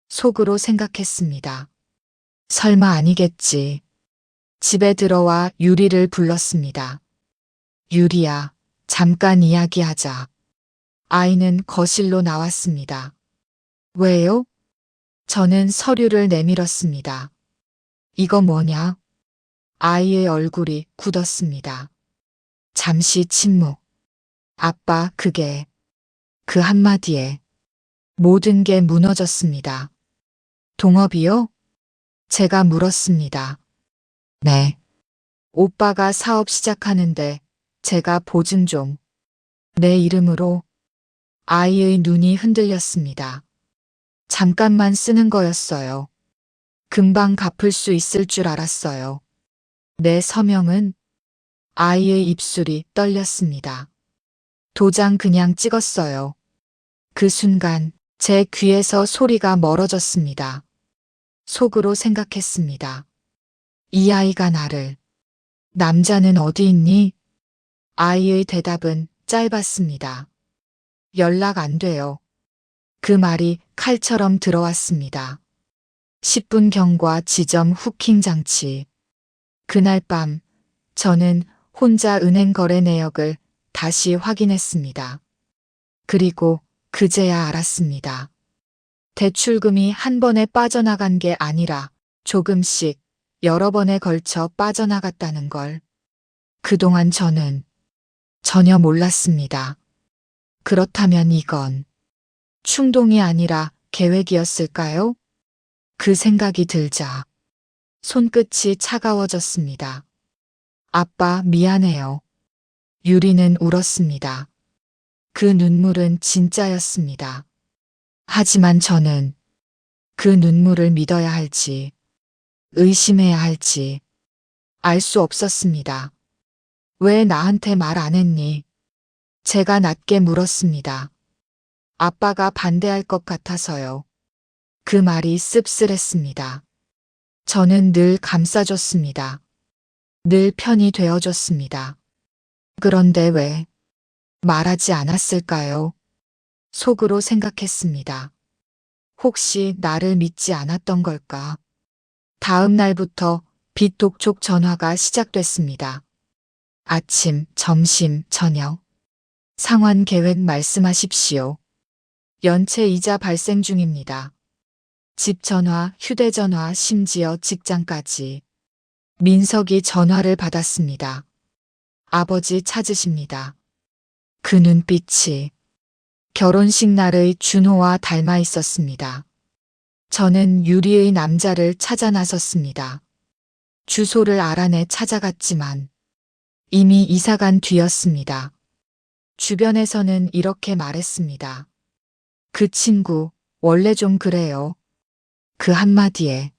속으로 생각했습니다. 설마 아니겠지. 집에 들어와 유리를 불렀습니다. 유리야, 잠깐 이야기하자. 아이는 거실로 나왔습니다. 왜요? 저는 서류를 내밀었습니다. 이거 뭐냐? 아이의 얼굴이 굳었습니다. 잠시 침묵. 아빠, 그게. 그 한마디에 모든 게 무너졌습니다. 동업이요? 제가 물었습니다. 네. 오빠가 사업 시작하는데 제가 보증 좀. 내 이름으로. 아이의 눈이 흔들렸습니다. 잠깐만 쓰는 거였어요. 금방 갚을 수 있을 줄 알았어요. 내 서명은? 아이의 입술이 떨렸습니다. 도장 그냥 찍었어요. 그 순간 제 귀에서 소리가 멀어졌습니다. 속으로 생각했습니다. 이 아이가 나를. 남자는 어디 있니? 아이의 대답은 짧았습니다. 연락 안 돼요. 그 말이 칼처럼 들어왔습니다. 10분 경과 지점 후킹 장치. 그날 밤 저는 혼자 은행 거래 내역을 다시 확인했습니다. 그리고 그제야 알았습니다. 대출금이 한 번에 빠져나간 게 아니라 조금씩 여러 번에 걸쳐 빠져나갔다는 걸. 그동안 저는 전혀 몰랐습니다. 그렇다면 이건 충동이 아니라 계획이었을까요? 그 생각이 들자 손끝이 차가워졌습니다. 아빠, 미안해요. 유리는 울었습니다. 그 눈물은 진짜였습니다. 하지만 저는 그 눈물을 믿어야 할지, 의심해야 할지 알 수 없었습니다. 왜 나한테 말 안 했니? 제가 낮게 물었습니다. 아빠가 반대할 것 같아서요. 그 말이 씁쓸했습니다. 저는 늘 감싸줬습니다. 늘 편이 되어줬습니다. 그런데 왜 말하지 않았을까요? 속으로 생각했습니다. 혹시 나를 믿지 않았던 걸까? 다음 날부터 빚독촉 전화가 시작됐습니다. 아침, 점심, 저녁. 상환 계획 말씀하십시오. 연체 이자 발생 중입니다. 집 전화, 휴대전화, 심지어 직장까지. 민석이 전화를 받았습니다. 아버지 찾으십니다. 그 눈빛이 결혼식 날의 준호와 닮아 있었습니다. 저는 유리의 남자를 찾아 나섰습니다. 주소를 알아내 찾아갔지만 이미 이사간 뒤였습니다. 주변에서는 이렇게 말했습니다. 그 친구 원래 좀 그래요. 그 한마디에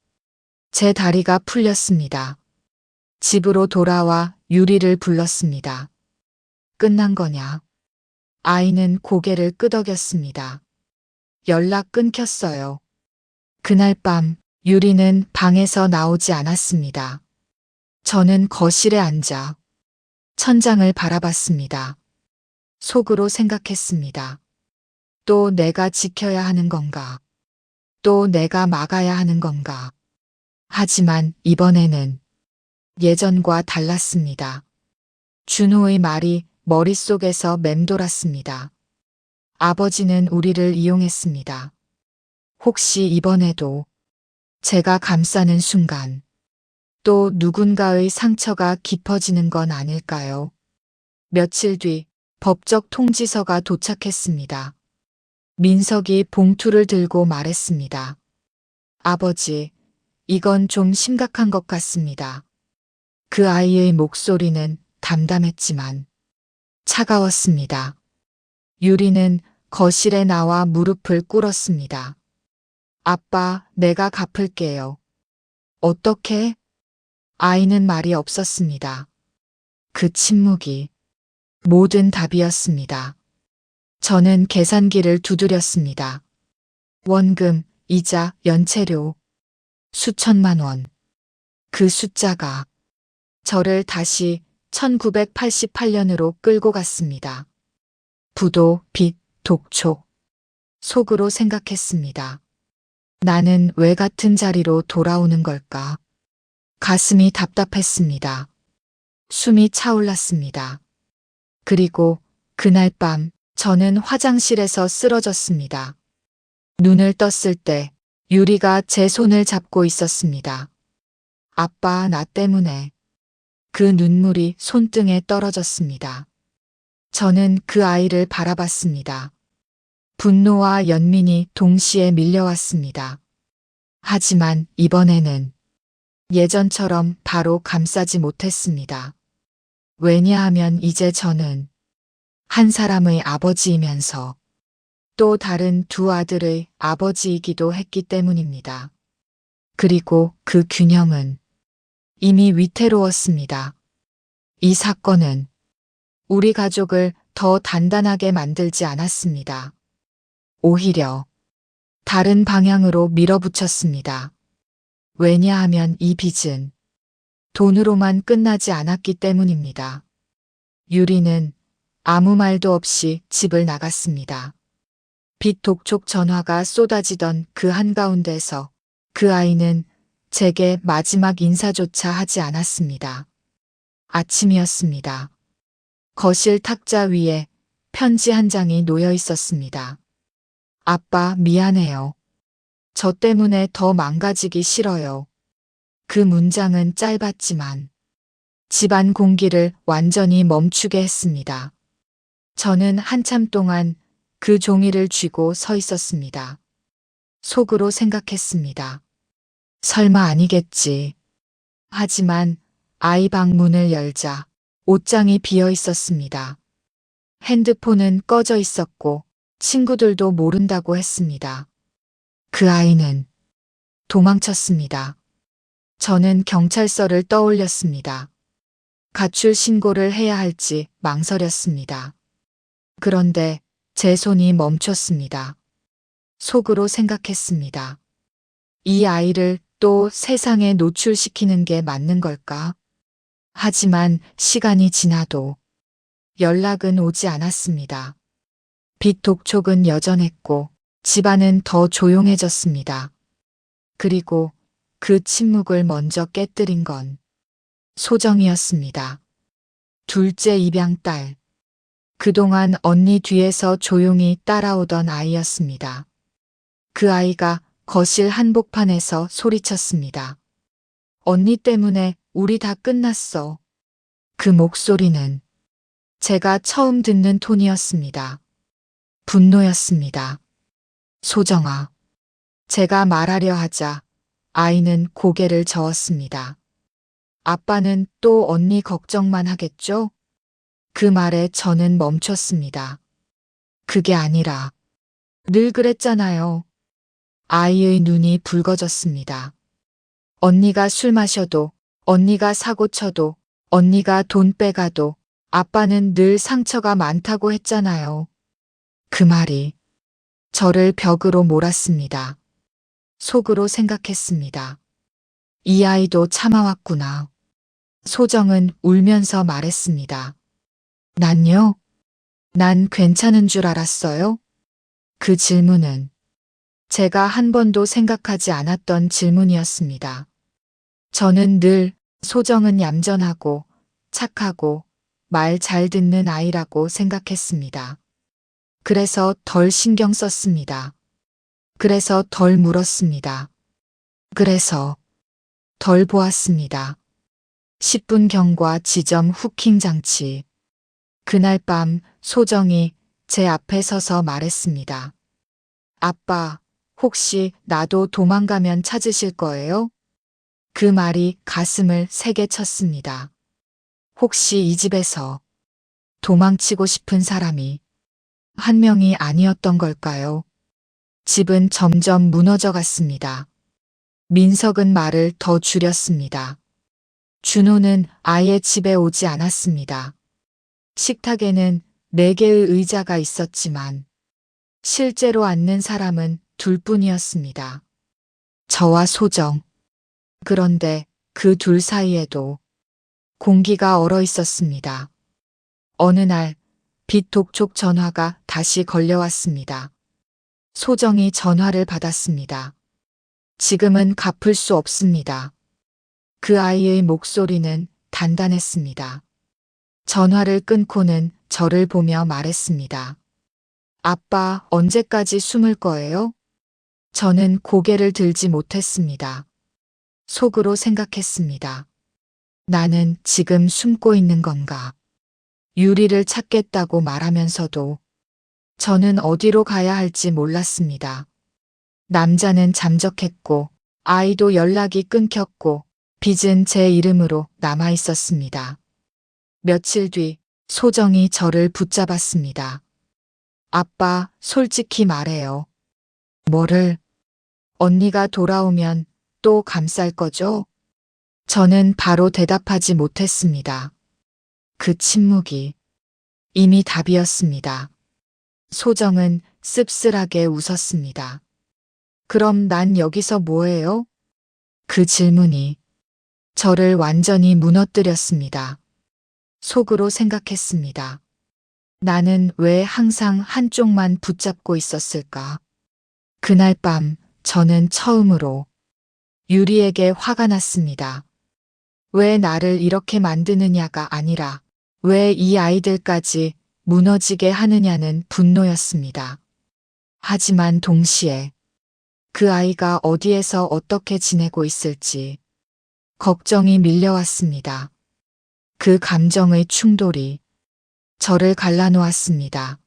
제 다리가 풀렸습니다. 집으로 돌아와 유리를 불렀습니다. 끝난 거냐? 아이는 고개를 끄덕였습니다. 연락 끊겼어요. 그날 밤 유리는 방에서 나오지 않았습니다. 저는 거실에 앉아 천장을 바라봤습니다. 속으로 생각했습니다. 또 내가 지켜야 하는 건가? 또 내가 막아야 하는 건가? 하지만 이번에는 예전과 달랐습니다. 준호의 말이 머릿속에서 맴돌았습니다. 아버지는 우리를 이용했습니다. 혹시 이번에도 제가 감싸는 순간 또 누군가의 상처가 깊어지는 건 아닐까요? 며칠 뒤 법적 통지서가 도착했습니다. 민석이 봉투를 들고 말했습니다. 아버지, 이건 좀 심각한 것 같습니다. 그 아이의 목소리는 담담했지만 차가웠습니다. 유리는 거실에 나와 무릎을 꿇었습니다. 아빠, 내가 갚을게요. 어떻게? 아이는 말이 없었습니다. 그 침묵이 모든 답이었습니다. 저는 계산기를 두드렸습니다. 원금, 이자, 연체료, 수천만 원. 그 숫자가 저를 다시 1988년으로 끌고 갔습니다. 부도, 빚, 독촉. 속으로 생각했습니다. 나는 왜 같은 자리로 돌아오는 걸까? 가슴이 답답했습니다. 숨이 차올랐습니다. 그리고 그날 밤 저는 화장실에서 쓰러졌습니다. 눈을 떴을 때 유리가 제 손을 잡고 있었습니다. 아빠, 나 때문에. 그 눈물이 손등에 떨어졌습니다. 저는 그 아이를 바라봤습니다. 분노와 연민이 동시에 밀려왔습니다. 하지만 이번에는 예전처럼 바로 감싸지 못했습니다. 왜냐하면 이제 저는 한 사람의 아버지이면서 또 다른 두 아들의 아버지이기도 했기 때문입니다. 그리고 그 균형은 이미 위태로웠습니다. 이 사건은 우리 가족을 더 단단하게 만들지 않았습니다. 오히려 다른 방향으로 밀어붙였습니다. 왜냐하면 이 빚은 돈으로만 끝나지 않았기 때문입니다. 유리는 아무 말도 없이 집을 나갔습니다. 빚 독촉 전화가 쏟아지던 그 한가운데서 그 아이는 제게 마지막 인사조차 하지 않았습니다. 아침이었습니다. 거실 탁자 위에 편지 한 장이 놓여 있었습니다. 아빠, 미안해요. 저 때문에 더 망가지기 싫어요. 그 문장은 짧았지만 집안 공기를 완전히 멈추게 했습니다. 저는 한참 동안 그 종이를 쥐고 서 있었습니다. 속으로 생각했습니다. 설마 아니겠지. 하지만 아이 방 문을 열자 옷장이 비어 있었습니다. 핸드폰은 꺼져 있었고 친구들도 모른다고 했습니다. 그 아이는 도망쳤습니다. 저는 경찰서를 떠올렸습니다. 가출 신고를 해야 할지 망설였습니다. 그런데 제 손이 멈췄습니다. 속으로 생각했습니다. 이 아이를 또 세상에 노출시키는 게 맞는 걸까? 하지만 시간이 지나도 연락은 오지 않았습니다. 빚 독촉은 여전했고 집안은 더 조용해졌습니다. 그리고 그 침묵을 먼저 깨뜨린 건 소정이었습니다. 둘째 입양딸. 그동안 언니 뒤에서 조용히 따라오던 아이였습니다. 그 아이가 거실 한복판에서 소리쳤습니다. 언니 때문에 우리 다 끝났어. 그 목소리는 제가 처음 듣는 톤이었습니다. 분노였습니다. 소정아. 제가 말하려 하자 아이는 고개를 저었습니다. 아빠는 또 언니 걱정만 하겠죠? 그 말에 저는 멈췄습니다. 그게 아니라 늘 그랬잖아요. 아이의 눈이 붉어졌습니다. 언니가 술 마셔도, 언니가 사고 쳐도, 언니가 돈 빼가도 아빠는 늘 상처가 많다고 했잖아요. 그 말이 저를 벽으로 몰았습니다. 속으로 생각했습니다. 이 아이도 참아왔구나. 소정은 울면서 말했습니다. 난요? 난 괜찮은 줄 알았어요? 그 질문은 제가 한 번도 생각하지 않았던 질문이었습니다. 저는 늘 소정은 얌전하고 착하고 말 잘 듣는 아이라고 생각했습니다. 그래서 덜 신경 썼습니다. 그래서 덜 물었습니다. 그래서 덜 보았습니다. 10분 경과 지점 후킹 장치. 그날 밤 소정이 제 앞에 서서 말했습니다. 아빠, 혹시 나도 도망가면 찾으실 거예요? 그 말이 가슴을 세게 쳤습니다. 혹시 이 집에서 도망치고 싶은 사람이 한 명이 아니었던 걸까요? 집은 점점 무너져 갔습니다. 민석은 말을 더 줄였습니다. 준호는 아예 집에 오지 않았습니다. 식탁에는 4개의 의자가 있었지만 실제로 앉는 사람은 둘뿐이었습니다. 저와 소정. 그런데 그 둘 사이에도 공기가 얼어 있었습니다. 어느 날 빚 독촉 전화가 다시 걸려왔습니다. 소정이 전화를 받았습니다. 지금은 갚을 수 없습니다. 그 아이의 목소리는 단단했습니다. 전화를 끊고는 저를 보며 말했습니다. 아빠, 언제까지 숨을 거예요? 저는 고개를 들지 못했습니다. 속으로 생각했습니다. 나는 지금 숨고 있는 건가? 유리를 찾겠다고 말하면서도 저는 어디로 가야 할지 몰랐습니다. 남자는 잠적했고 아이도 연락이 끊겼고 빚은 제 이름으로 남아 있었습니다. 며칠 뒤 소정이 저를 붙잡았습니다. 아빠, 솔직히 말해요. 뭐를? 언니가 돌아오면 또 감쌀 거죠? 저는 바로 대답하지 못했습니다. 그 침묵이 이미 답이었습니다. 소정은 씁쓸하게 웃었습니다. 그럼 난 여기서 뭐해요? 그 질문이 저를 완전히 무너뜨렸습니다. 속으로 생각했습니다. 나는 왜 항상 한쪽만 붙잡고 있었을까? 그날 밤 저는 처음으로 유리에게 화가 났습니다. 왜 나를 이렇게 만드느냐가 아니라 왜 이 아이들까지 무너지게 하느냐는 분노였습니다. 하지만 동시에 그 아이가 어디에서 어떻게 지내고 있을지 걱정이 밀려왔습니다. 그 감정의 충돌이 저를 갈라놓았습니다.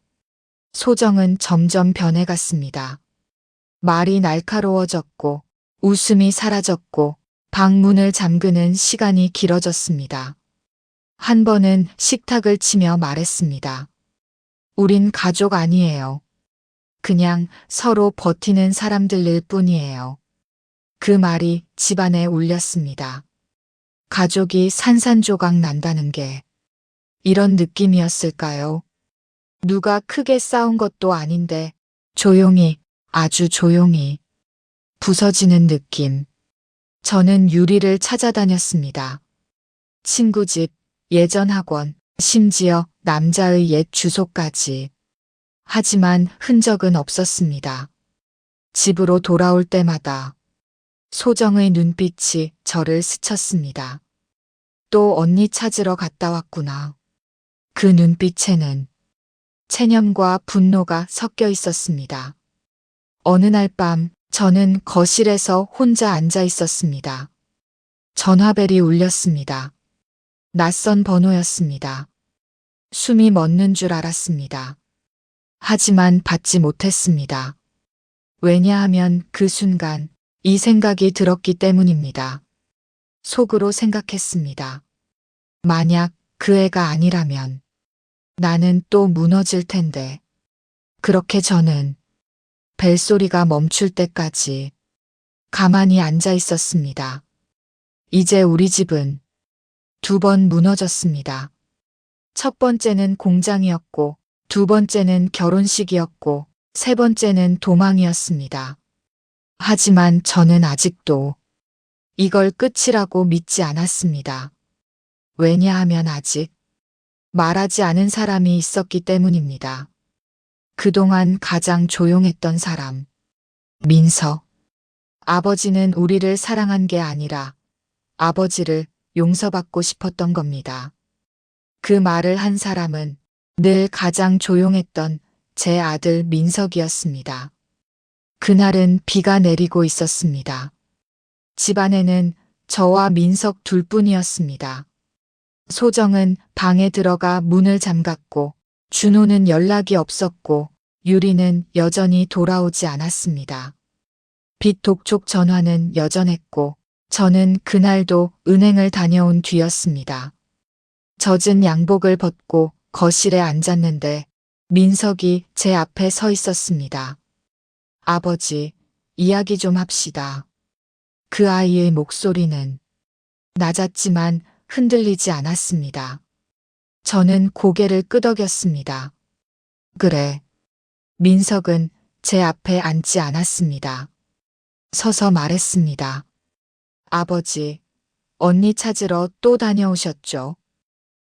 소정은 점점 변해갔습니다. 말이 날카로워졌고 웃음이 사라졌고 방문을 잠그는 시간이 길어졌습니다. 한 번은 식탁을 치며 말했습니다. 우린 가족 아니에요. 그냥 서로 버티는 사람들일 뿐이에요. 그 말이 집안에 울렸습니다. 가족이 산산조각 난다는 게 이런 느낌이었을까요? 누가 크게 싸운 것도 아닌데 조용히, 아주 조용히 부서지는 느낌. 저는 유리를 찾아다녔습니다. 친구 집, 예전 학원, 심지어 남자의 옛 주소까지. 하지만 흔적은 없었습니다. 집으로 돌아올 때마다 소정의 눈빛이 저를 스쳤습니다. 또 언니 찾으러 갔다 왔구나. 그 눈빛에는 체념과 분노가 섞여 있었습니다. 어느 날 밤 저는 거실에서 혼자 앉아 있었습니다. 전화벨이 울렸습니다. 낯선 번호였습니다. 숨이 멎는 줄 알았습니다. 하지만 받지 못했습니다. 왜냐하면 그 순간 이 생각이 들었기 때문입니다. 속으로 생각했습니다. 만약 그 애가 아니라면 나는 또 무너질 텐데. 그렇게 저는 벨소리가 멈출 때까지 가만히 앉아 있었습니다. 이제 우리 집은 두 번 무너졌습니다. 첫 번째는 공장이었고, 두 번째는 결혼식이었고, 세 번째는 도망이었습니다. 하지만 저는 아직도 이걸 끝이라고 믿지 않았습니다. 왜냐하면 아직 말하지 않은 사람이 있었기 때문입니다. 그동안 가장 조용했던 사람, 민서. 아버지는 우리를 사랑한 게 아니라 아버지를 용서받고 싶었던 겁니다. 그 말을 한 사람은 늘 가장 조용했던 제 아들 민석이었습니다. 그날은 비가 내리고 있었습니다. 집안에는 저와 민석 둘뿐이었습니다. 소정은 방에 들어가 문을 잠갔고, 준호는 연락이 없었고, 유리는 여전히 돌아오지 않았습니다. 빚 독촉 전화는 여전했고, 저는 그날도 은행을 다녀온 뒤였습니다. 젖은 양복을 벗고 거실에 앉았는데 민석이 제 앞에 서 있었습니다. 아버지, 이야기 좀 합시다. 그 아이의 목소리는 낮았지만 흔들리지 않았습니다. 저는 고개를 끄덕였습니다. 그래. 민석은 제 앞에 앉지 않았습니다. 서서 말했습니다. 아버지, 언니 찾으러 또 다녀오셨죠?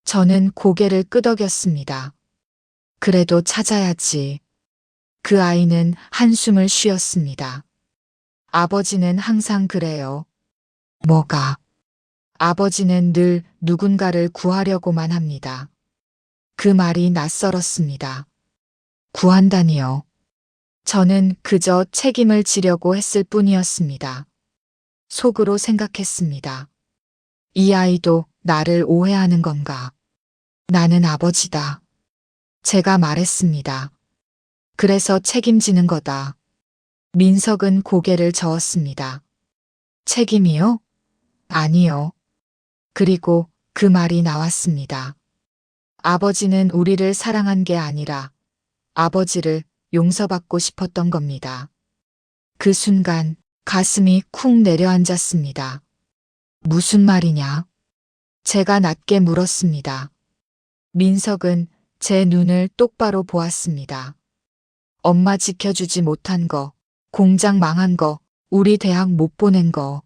저는 고개를 끄덕였습니다. 그래도 찾아야지. 그 아이는 한숨을 쉬었습니다. 아버지는 항상 그래요. 뭐가? 아버지는 늘 누군가를 구하려고만 합니다. 그 말이 낯설었습니다. 구한다니요. 저는 그저 책임을 지려고 했을 뿐이었습니다. 속으로 생각했습니다. 이 아이도 나를 오해하는 건가? 나는 아버지다. 제가 말했습니다. 그래서 책임지는 거다. 민석은 고개를 저었습니다. 책임이요? 아니요. 그리고 그 말이 나왔습니다. 아버지는 우리를 사랑한 게 아니라 아버지를 용서받고 싶었던 겁니다. 그 순간 가슴이 쿵 내려앉았습니다. 무슨 말이냐? 제가 낮게 물었습니다. 민석은 제 눈을 똑바로 보았습니다. 엄마 지켜주지 못한 거, 공장 망한 거, 우리 대학 못 보낸 거.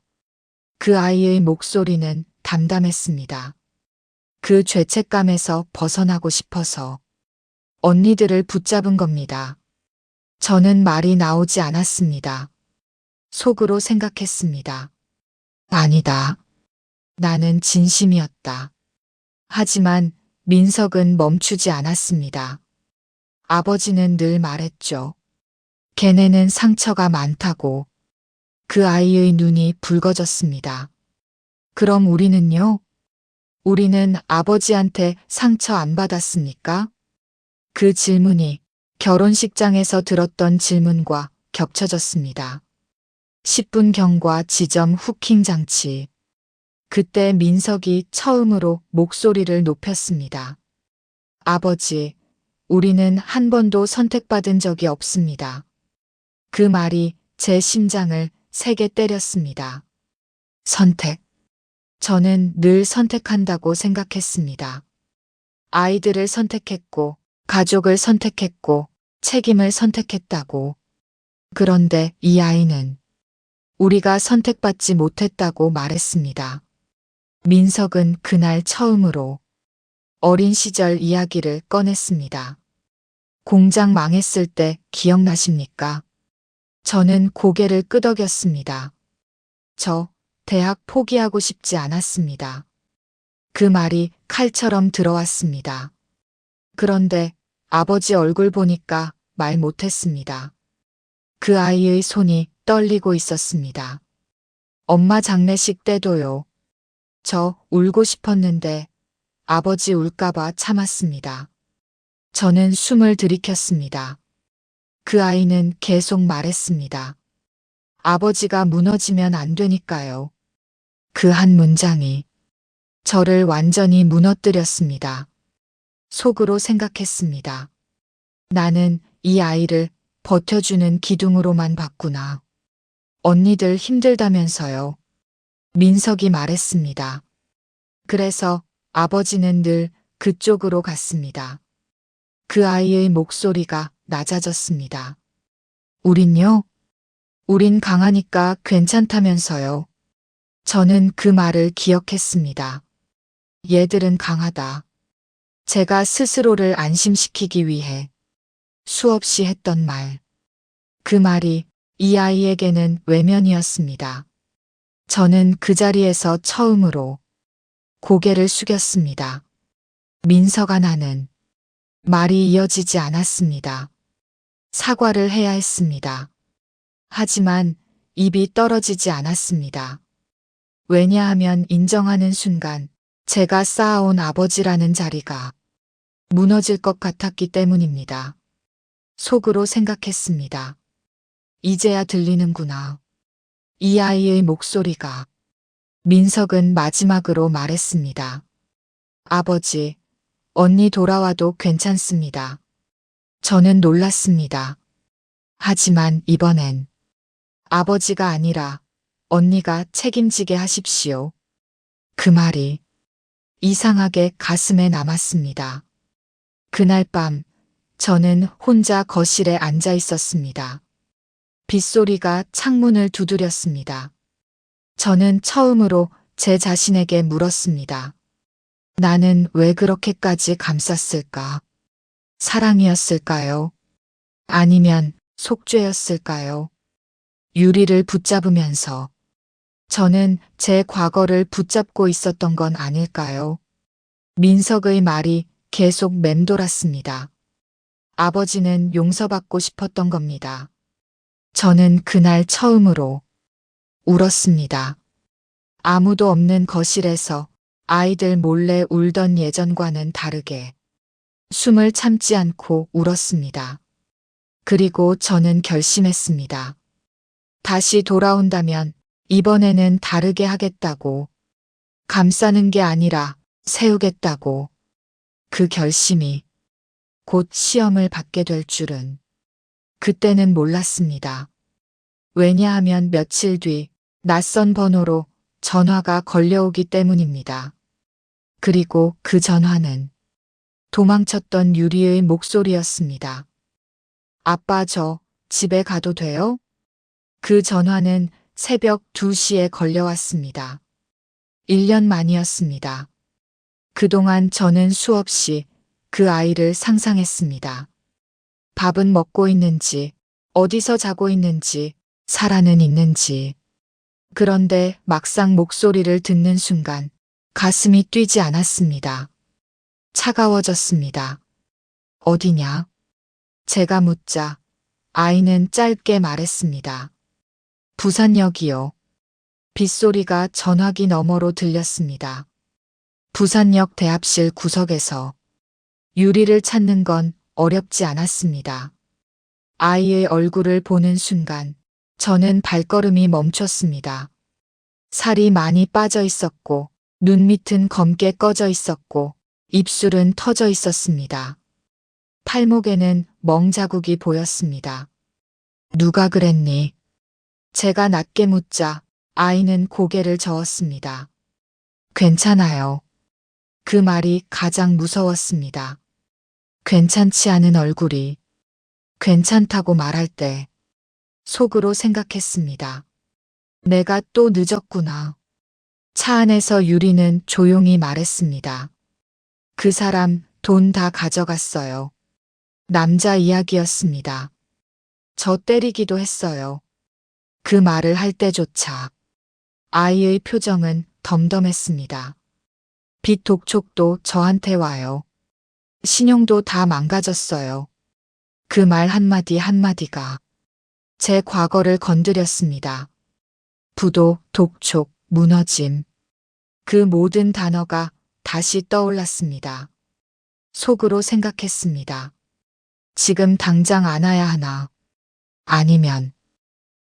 그 아이의 목소리는 담담했습니다. 그 죄책감에서 벗어나고 싶어서 언니들을 붙잡은 겁니다. 저는 말이 나오지 않았습니다. 속으로 생각했습니다. 아니다. 나는 진심이었다. 하지만 민석은 멈추지 않았습니다. 아버지는 늘 말했죠. 걔네는 상처가 많다고. 그 아이의 눈이 붉어졌습니다. 그럼 우리는요? 우리는 아버지한테 상처 안 받았습니까? 그 질문이 결혼식장에서 들었던 질문과 겹쳐졌습니다. 10분 경과 지점 후킹 장치. 그때 민석이 처음으로 목소리를 높였습니다. 아버지, 우리는 한 번도 선택받은 적이 없습니다. 그 말이 제 심장을 세게 때렸습니다. 선택. 저는 늘 선택한다고 생각했습니다. 아이들을 선택했고, 가족을 선택했고, 책임을 선택했다고. 그런데 이 아이는 우리가 선택받지 못했다고 말했습니다. 민석은 그날 처음으로 어린 시절 이야기를 꺼냈습니다. 공장 망했을 때 기억나십니까? 저는 고개를 끄덕였습니다. 저 대학 포기하고 싶지 않았습니다. 그 말이 칼처럼 들어왔습니다. 그런데 아버지 얼굴 보니까 말 못했습니다. 그 아이의 손이 떨리고 있었습니다. 엄마 장례식 때도요. 저 울고 싶었는데 아버지 울까봐 참았습니다. 저는 숨을 들이켰습니다. 그 아이는 계속 말했습니다. 아버지가 무너지면 안 되니까요. 그 한 문장이 저를 완전히 무너뜨렸습니다. 속으로 생각했습니다. 나는 이 아이를 버텨주는 기둥으로만 봤구나. 언니들 힘들다면서요. 민석이 말했습니다. 그래서 아버지는 늘 그쪽으로 갔습니다. 그 아이의 목소리가 낮아졌습니다. 우린요? 우린 강하니까 괜찮다면서요. 저는 그 말을 기억했습니다. 얘들은 강하다. 제가 스스로를 안심시키기 위해 수없이 했던 말. 그 말이 이 아이에게는 외면이었습니다. 저는 그 자리에서 처음으로 고개를 숙였습니다. 민석아, 나는 말이 이어지지 않았습니다. 사과를 해야 했습니다. 하지만 입이 떨어지지 않았습니다. 왜냐하면 인정하는 순간 제가 쌓아온 아버지라는 자리가 무너질 것 같았기 때문입니다. 속으로 생각했습니다. 이제야 들리는구나. 이 아이의 목소리가. 민석은 마지막으로 말했습니다. 아버지, 언니 돌아와도 괜찮습니다. 저는 놀랐습니다. 하지만 이번엔 아버지가 아니라 언니가 책임지게 하십시오. 그 말이 이상하게 가슴에 남았습니다. 그날 밤 저는 혼자 거실에 앉아 있었습니다. 빗소리가 창문을 두드렸습니다. 저는 처음으로 제 자신에게 물었습니다. 나는 왜 그렇게까지 감쌌을까? 사랑이었을까요? 아니면 속죄였을까요? 유리를 붙잡으면서 저는 제 과거를 붙잡고 있었던 건 아닐까요? 민석의 말이 계속 맴돌았습니다. 아버지는 용서받고 싶었던 겁니다. 저는 그날 처음으로 울었습니다. 아무도 없는 거실에서 아이들 몰래 울던 예전과는 다르게 숨을 참지 않고 울었습니다. 그리고 저는 결심했습니다. 다시 돌아온다면 이번에는 다르게 하겠다고. 감싸는 게 아니라 세우겠다고. 그 결심이 곧 시험을 받게 될 줄은 그때는 몰랐습니다. 왜냐하면 며칠 뒤 낯선 번호로 전화가 걸려오기 때문입니다. 그리고 그 전화는 도망쳤던 유리의 목소리였습니다. 아빠, 저 집에 가도 돼요? 그 전화는 새벽 2시에 걸려왔습니다. 1년 만이었습니다. 그동안 저는 수없이 그 아이를 상상했습니다. 밥은 먹고 있는지, 어디서 자고 있는지, 살아는 있는지. 그런데 막상 목소리를 듣는 순간 가슴이 뛰지 않았습니다. 차가워졌습니다. 어디냐? 제가 묻자 아이는 짧게 말했습니다. 부산역이요. 빗소리가 전화기 너머로 들렸습니다. 부산역 대합실 구석에서 유리를 찾는 건 어렵지 않았습니다. 아이의 얼굴을 보는 순간 저는 발걸음이 멈췄습니다. 살이 많이 빠져 있었고, 눈 밑은 검게 꺼져 있었고, 입술은 터져 있었습니다. 팔목에는 멍자국이 보였습니다. 누가 그랬니? 제가 낮게 묻자 아이는 고개를 저었습니다. 괜찮아요. 그 말이 가장 무서웠습니다. 괜찮지 않은 얼굴이 괜찮다고 말할 때 속으로 생각했습니다. 내가 또 늦었구나. 차 안에서 유리는 조용히 말했습니다. 그 사람 돈 다 가져갔어요. 남자 이야기였습니다. 저 때리기도 했어요. 그 말을 할 때조차 아이의 표정은 덤덤했습니다. 빚 독촉도 저한테 와요. 신용도 다 망가졌어요. 그 말 한마디 한마디가 제 과거를 건드렸습니다. 부도, 독촉, 무너짐. 그 모든 단어가 다시 떠올랐습니다. 속으로 생각했습니다. 지금 당장 안아야 하나? 아니면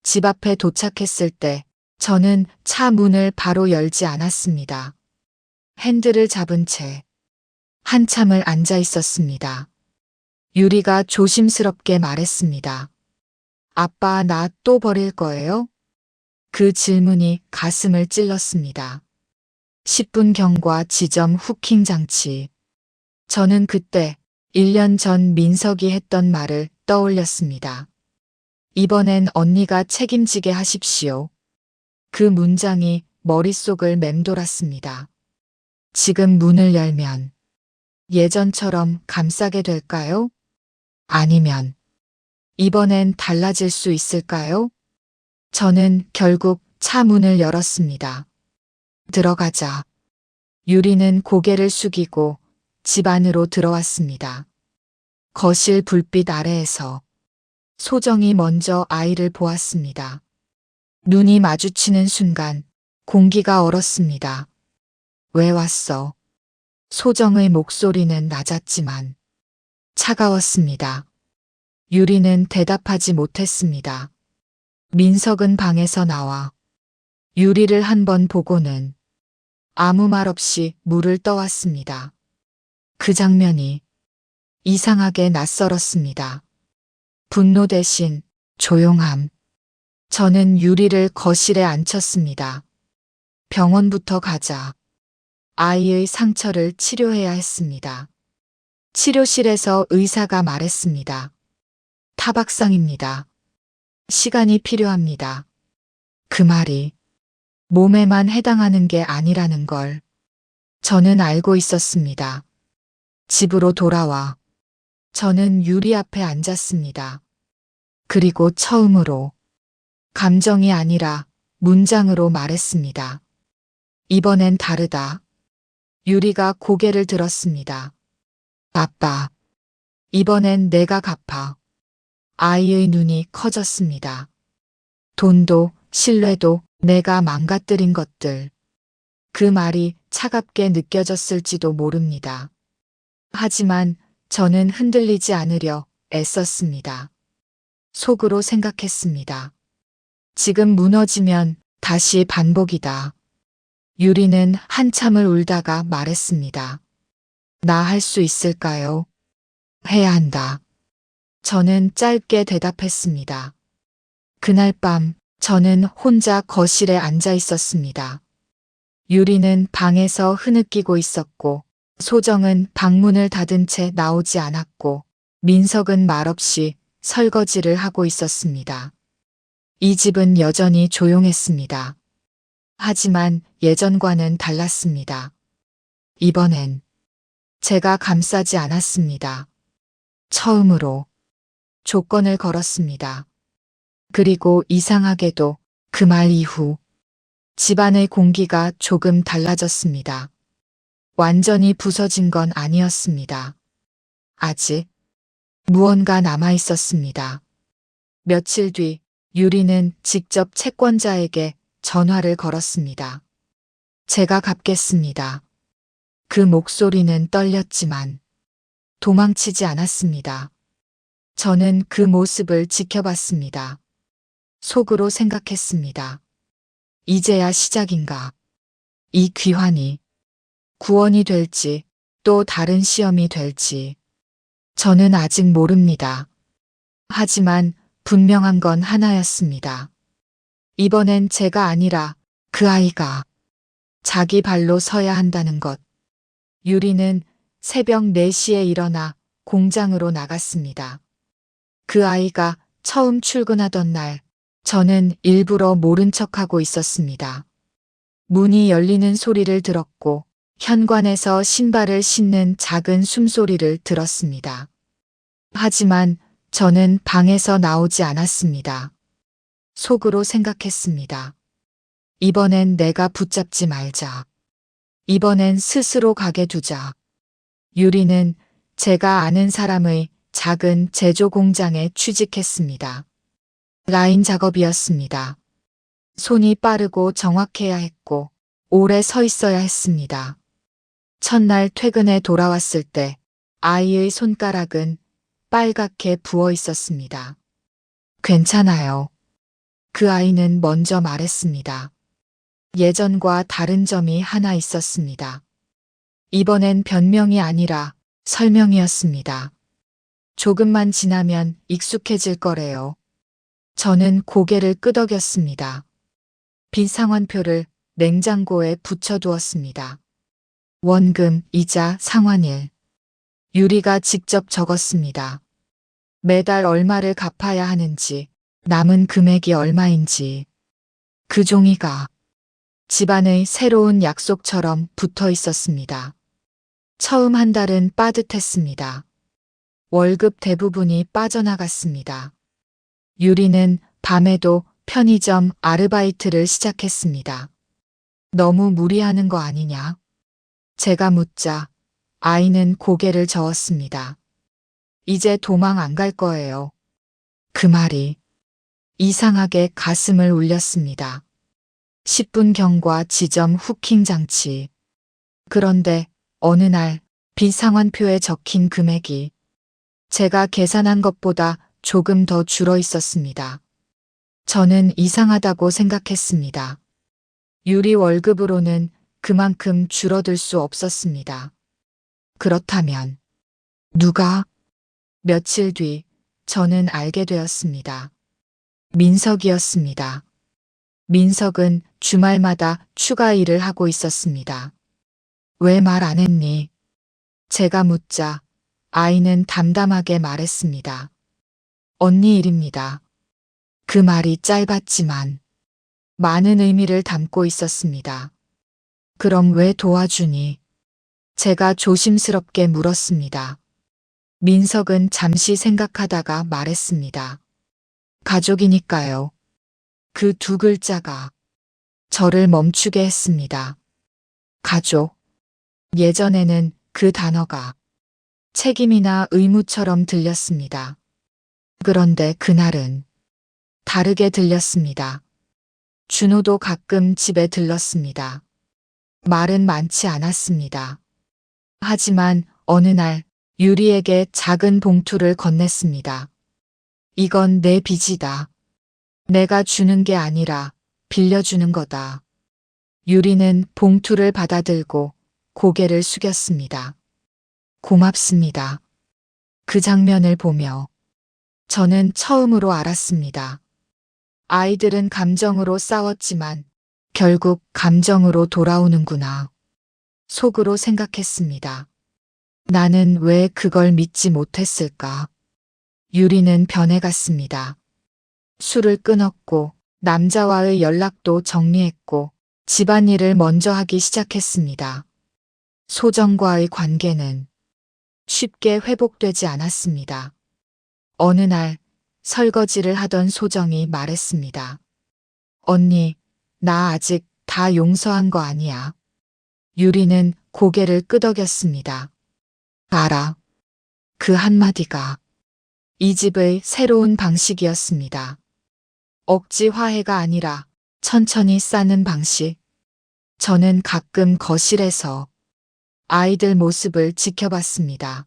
집 앞에 도착했을 때 저는 차 문을 바로 열지 않았습니다. 핸들을 잡은 채 한참을 앉아 있었습니다. 유리가 조심스럽게 말했습니다. 아빠 나 또 버릴 거예요? 그 질문이 가슴을 찔렀습니다. 10분 경과 지점 후킹 장치. 저는 그때 1년 전 민석이 했던 말을 떠올렸습니다. 이번엔 언니가 책임지게 하십시오. 그 문장이 머릿속을 맴돌았습니다. 지금 문을 열면 예전처럼 감싸게 될까요? 아니면 이번엔 달라질 수 있을까요? 저는 결국 차 문을 열었습니다. 들어가자. 유리는 고개를 숙이고 집 안으로 들어왔습니다. 거실 불빛 아래에서 소정이 먼저 아이를 보았습니다. 눈이 마주치는 순간 공기가 얼었습니다. 왜 왔어? 소정의 목소리는 낮았지만 차가웠습니다. 유리는 대답하지 못했습니다. 민석은 방에서 나와 유리를 한 번 보고는 아무 말 없이 물을 떠왔습니다. 그 장면이 이상하게 낯설었습니다. 분노 대신 조용함. 저는 유리를 거실에 앉혔습니다. 병원부터 가자. 아이의 상처를 치료해야 했습니다. 치료실에서 의사가 말했습니다. 타박상입니다. 시간이 필요합니다. 그 말이 몸에만 해당하는 게 아니라는 걸 저는 알고 있었습니다. 집으로 돌아와 저는 유리 앞에 앉았습니다. 그리고 처음으로 감정이 아니라 문장으로 말했습니다. 이번엔 다르다. 유리가 고개를 들었습니다. 아빠, 이번엔 내가 갚아. 아이의 눈이 커졌습니다. 돈도 신뢰도 내가 망가뜨린 것들. 그 말이 차갑게 느껴졌을지도 모릅니다. 하지만 저는 흔들리지 않으려 애썼습니다. 속으로 생각했습니다. 지금 무너지면 다시 반복이다. 유리는 한참을 울다가 말했습니다. 나 할 수 있을까요? 해야 한다. 저는 짧게 대답했습니다. 그날 밤 저는 혼자 거실에 앉아 있었습니다. 유리는 방에서 흐느끼고 있었고 소정은 방문을 닫은 채 나오지 않았고 민석은 말없이 설거지를 하고 있었습니다. 이 집은 여전히 조용했습니다. 하지만 예전과는 달랐습니다. 이번엔 제가 감싸지 않았습니다. 처음으로 조건을 걸었습니다. 그리고 이상하게도 그 말 이후 집안의 공기가 조금 달라졌습니다. 완전히 부서진 건 아니었습니다. 아직 무언가 남아 있었습니다. 며칠 뒤 유리는 직접 채권자에게 전화를 걸었습니다. 제가 갚겠습니다. 그 목소리는 떨렸지만 도망치지 않았습니다. 저는 그 모습을 지켜봤습니다. 속으로 생각했습니다. 이제야 시작인가. 이 귀환이 구원이 될지 또 다른 시험이 될지 저는 아직 모릅니다. 하지만 분명한 건 하나였습니다. 이번엔 제가 아니라 그 아이가 자기 발로 서야 한다는 것. 유리는 새벽 4시에 일어나 공장으로 나갔습니다. 그 아이가 처음 출근하던 날, 저는 일부러 모른 척하고 있었습니다. 문이 열리는 소리를 들었고, 현관에서 신발을 신는 작은 숨소리를 들었습니다. 하지만 저는 방에서 나오지 않았습니다. 속으로 생각했습니다. 이번엔 내가 붙잡지 말자. 이번엔 스스로 가게 두자. 유리는 제가 아는 사람의 작은 제조 공장에 취직했습니다. 라인 작업이었습니다. 손이 빠르고 정확해야 했고, 오래 서 있어야 했습니다. 첫날 퇴근에 돌아왔을 때 아이의 손가락은 빨갛게 부어 있었습니다. 괜찮아요. 그 아이는 먼저 말했습니다. 예전과 다른 점이 하나 있었습니다. 이번엔 변명이 아니라 설명이었습니다. 조금만 지나면 익숙해질 거래요. 저는 고개를 끄덕였습니다. 빈 상환표를 냉장고에 붙여두었습니다. 원금, 이자, 상환일. 유리가 직접 적었습니다. 매달 얼마를 갚아야 하는지, 남은 금액이 얼마인지. 그 종이가 집안의 새로운 약속처럼 붙어 있었습니다. 처음 한 달은 빠듯했습니다. 월급 대부분이 빠져나갔습니다. 유리는 밤에도 편의점 아르바이트를 시작했습니다. 너무 무리하는 거 아니냐? 제가 묻자 아이는 고개를 저었습니다. 이제 도망 안 갈 거예요. 그 말이 이상하게 가슴을 울렸습니다. 10분 경과 지점 후킹 장치. 그런데 어느 날 비상환표에 적힌 금액이 제가 계산한 것보다 조금 더 줄어 있었습니다. 저는 이상하다고 생각했습니다. 유리 월급으로는 그만큼 줄어들 수 없었습니다. 그렇다면 누가? 며칠 뒤 저는 알게 되었습니다. 민석이었습니다. 민석은 주말마다 추가 일을 하고 있었습니다. 왜 말 안 했니? 제가 묻자 아이는 담담하게 말했습니다. 언니 일입니다. 그 말이 짧았지만 많은 의미를 담고 있었습니다. 그럼 왜 도와주니? 제가 조심스럽게 물었습니다. 민석은 잠시 생각하다가 말했습니다. 가족이니까요. 그 두 글자가 저를 멈추게 했습니다. 가족. 예전에는 그 단어가 책임이나 의무처럼 들렸습니다. 그런데 그날은 다르게 들렸습니다. 준호도 가끔 집에 들렀습니다. 말은 많지 않았습니다. 하지만 어느 날 유리에게 작은 봉투를 건넸습니다. 이건 내 빚이다. 내가 주는 게 아니라 빌려주는 거다. 유리는 봉투를 받아들고 고개를 숙였습니다. 고맙습니다. 그 장면을 보며 저는 처음으로 알았습니다. 아이들은 감정으로 싸웠지만 결국 감정으로 돌아오는구나. 속으로 생각했습니다. 나는 왜 그걸 믿지 못했을까? 유리는 변해갔습니다. 술을 끊었고 남자와의 연락도 정리했고 집안일을 먼저 하기 시작했습니다. 소정과의 관계는 쉽게 회복되지 않았습니다. 어느 날 설거지를 하던 소정이 말했습니다. 언니, 나 아직 다 용서한 거 아니야. 유리는 고개를 끄덕였습니다. 알아. 그 한마디가 이 집의 새로운 방식이었습니다. 억지 화해가 아니라 천천히 쌓는 방식. 저는 가끔 거실에서 아이들 모습을 지켜봤습니다.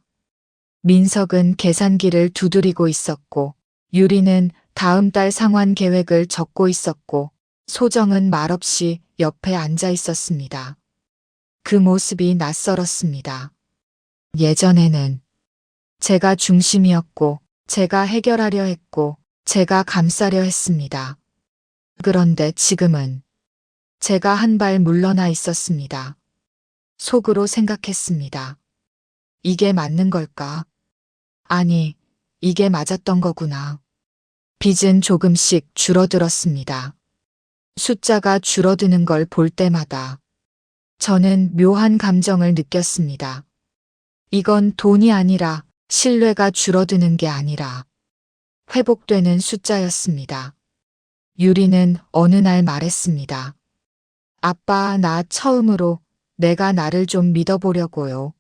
민석은 계산기를 두드리고 있었고 유리는 다음 달 상환 계획을 적고 있었고 소정은 말없이 옆에 앉아 있었습니다. 그 모습이 낯설었습니다. 예전에는 제가 중심이었고 제가 해결하려 했고 제가 감싸려 했습니다. 그런데 지금은 제가 한 발 물러나 있었습니다. 속으로 생각했습니다. 이게 맞는 걸까? 아니, 이게 맞았던 거구나. 빚은 조금씩 줄어들었습니다. 숫자가 줄어드는 걸 볼 때마다 저는 묘한 감정을 느꼈습니다. 이건 돈이 아니라 신뢰가 줄어드는 게 아니라 회복되는 숫자였습니다. 유리는 어느 날 말했습니다. 아빠, 나 처음으로 내가 나를 좀 믿어보려고요.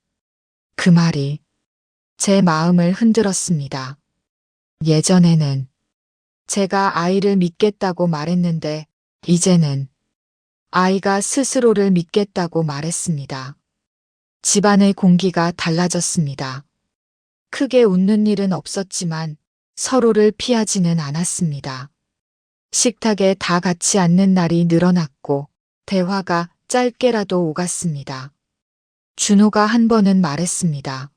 그 말이 제 마음을 흔들었습니다. 예전에는 제가 아이를 믿겠다고 말했는데 이제는 아이가 스스로를 믿겠다고 말했습니다. 집안의 공기가 달라졌습니다. 크게 웃는 일은 없었지만 서로를 피하지는 않았습니다. 식탁에 다 같이 앉는 날이 늘어났고 대화가 짧게라도 오갔습니다. 준호가 한 번은 말했습니다.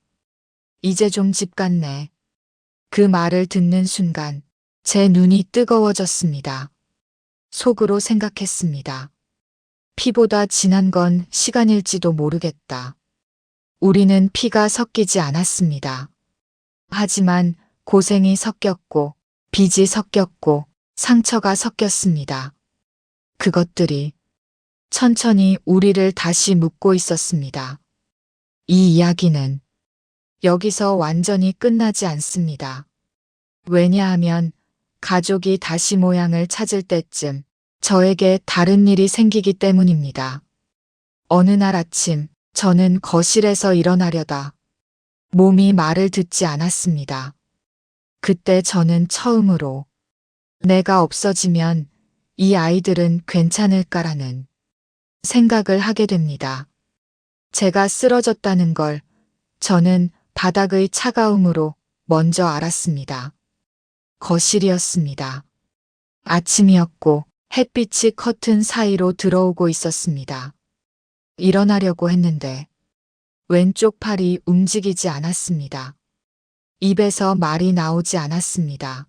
이제 좀 집 같네. 그 말을 듣는 순간 제 눈이 뜨거워졌습니다. 속으로 생각했습니다. 피보다 진한 건 시간일지도 모르겠다. 우리는 피가 섞이지 않았습니다. 하지만 고생이 섞였고 빚이 섞였고 상처가 섞였습니다. 그것들이 천천히 우리를 다시 묶고 있었습니다. 이 이야기는 여기서 완전히 끝나지 않습니다. 왜냐하면 가족이 다시 모양을 찾을 때쯤 저에게 다른 일이 생기기 때문입니다. 어느 날 아침 저는 거실에서 일어나려다 몸이 말을 듣지 않았습니다. 그때 저는 처음으로 내가 없어지면 이 아이들은 괜찮을까라는 생각을 하게 됩니다. 제가 쓰러졌다는 걸 저는 바닥의 차가움으로 먼저 알았습니다. 거실이었습니다. 아침이었고 햇빛이 커튼 사이로 들어오고 있었습니다. 일어나려고 했는데 왼쪽 팔이 움직이지 않았습니다. 입에서 말이 나오지 않았습니다.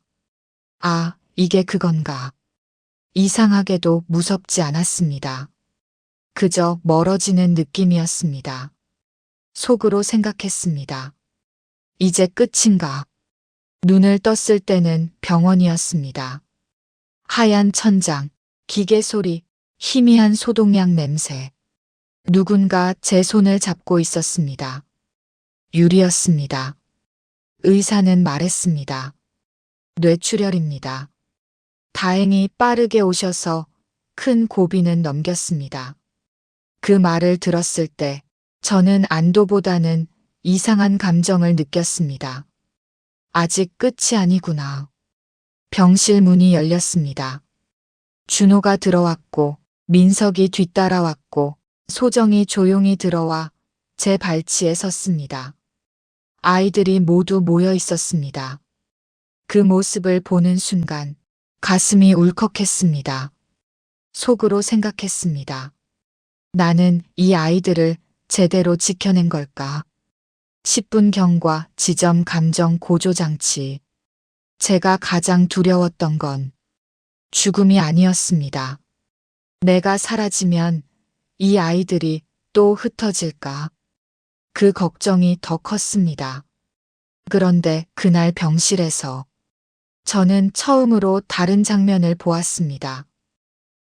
아, 이게 그건가. 이상하게도 무섭지 않았습니다. 그저 멀어지는 느낌이었습니다. 속으로 생각했습니다. 이제 끝인가. 눈을 떴을 때는 병원이었습니다. 하얀 천장, 기계 소리, 희미한 소독약 냄새. 누군가 제 손을 잡고 있었습니다. 유리였습니다. 의사는 말했습니다. 뇌출혈입니다. 다행히 빠르게 오셔서 큰 고비는 넘겼습니다. 그 말을 들었을 때 저는 안도보다는 이상한 감정을 느꼈습니다. 아직 끝이 아니구나. 병실 문이 열렸습니다. 준호가 들어왔고 민석이 뒤따라왔고 소정이 조용히 들어와 제 발치에 섰습니다. 아이들이 모두 모여 있었습니다. 그 모습을 보는 순간 가슴이 울컥했습니다. 속으로 생각했습니다. 나는 이 아이들을 제대로 지켜낸 걸까? 10분 경과, 지점 감정 고조장치. 제가 가장 두려웠던 건 죽음이 아니었습니다. 내가 사라지면 이 아이들이 또 흩어질까? 그 걱정이 더 컸습니다. 그런데 그날 병실에서 저는 처음으로 다른 장면을 보았습니다.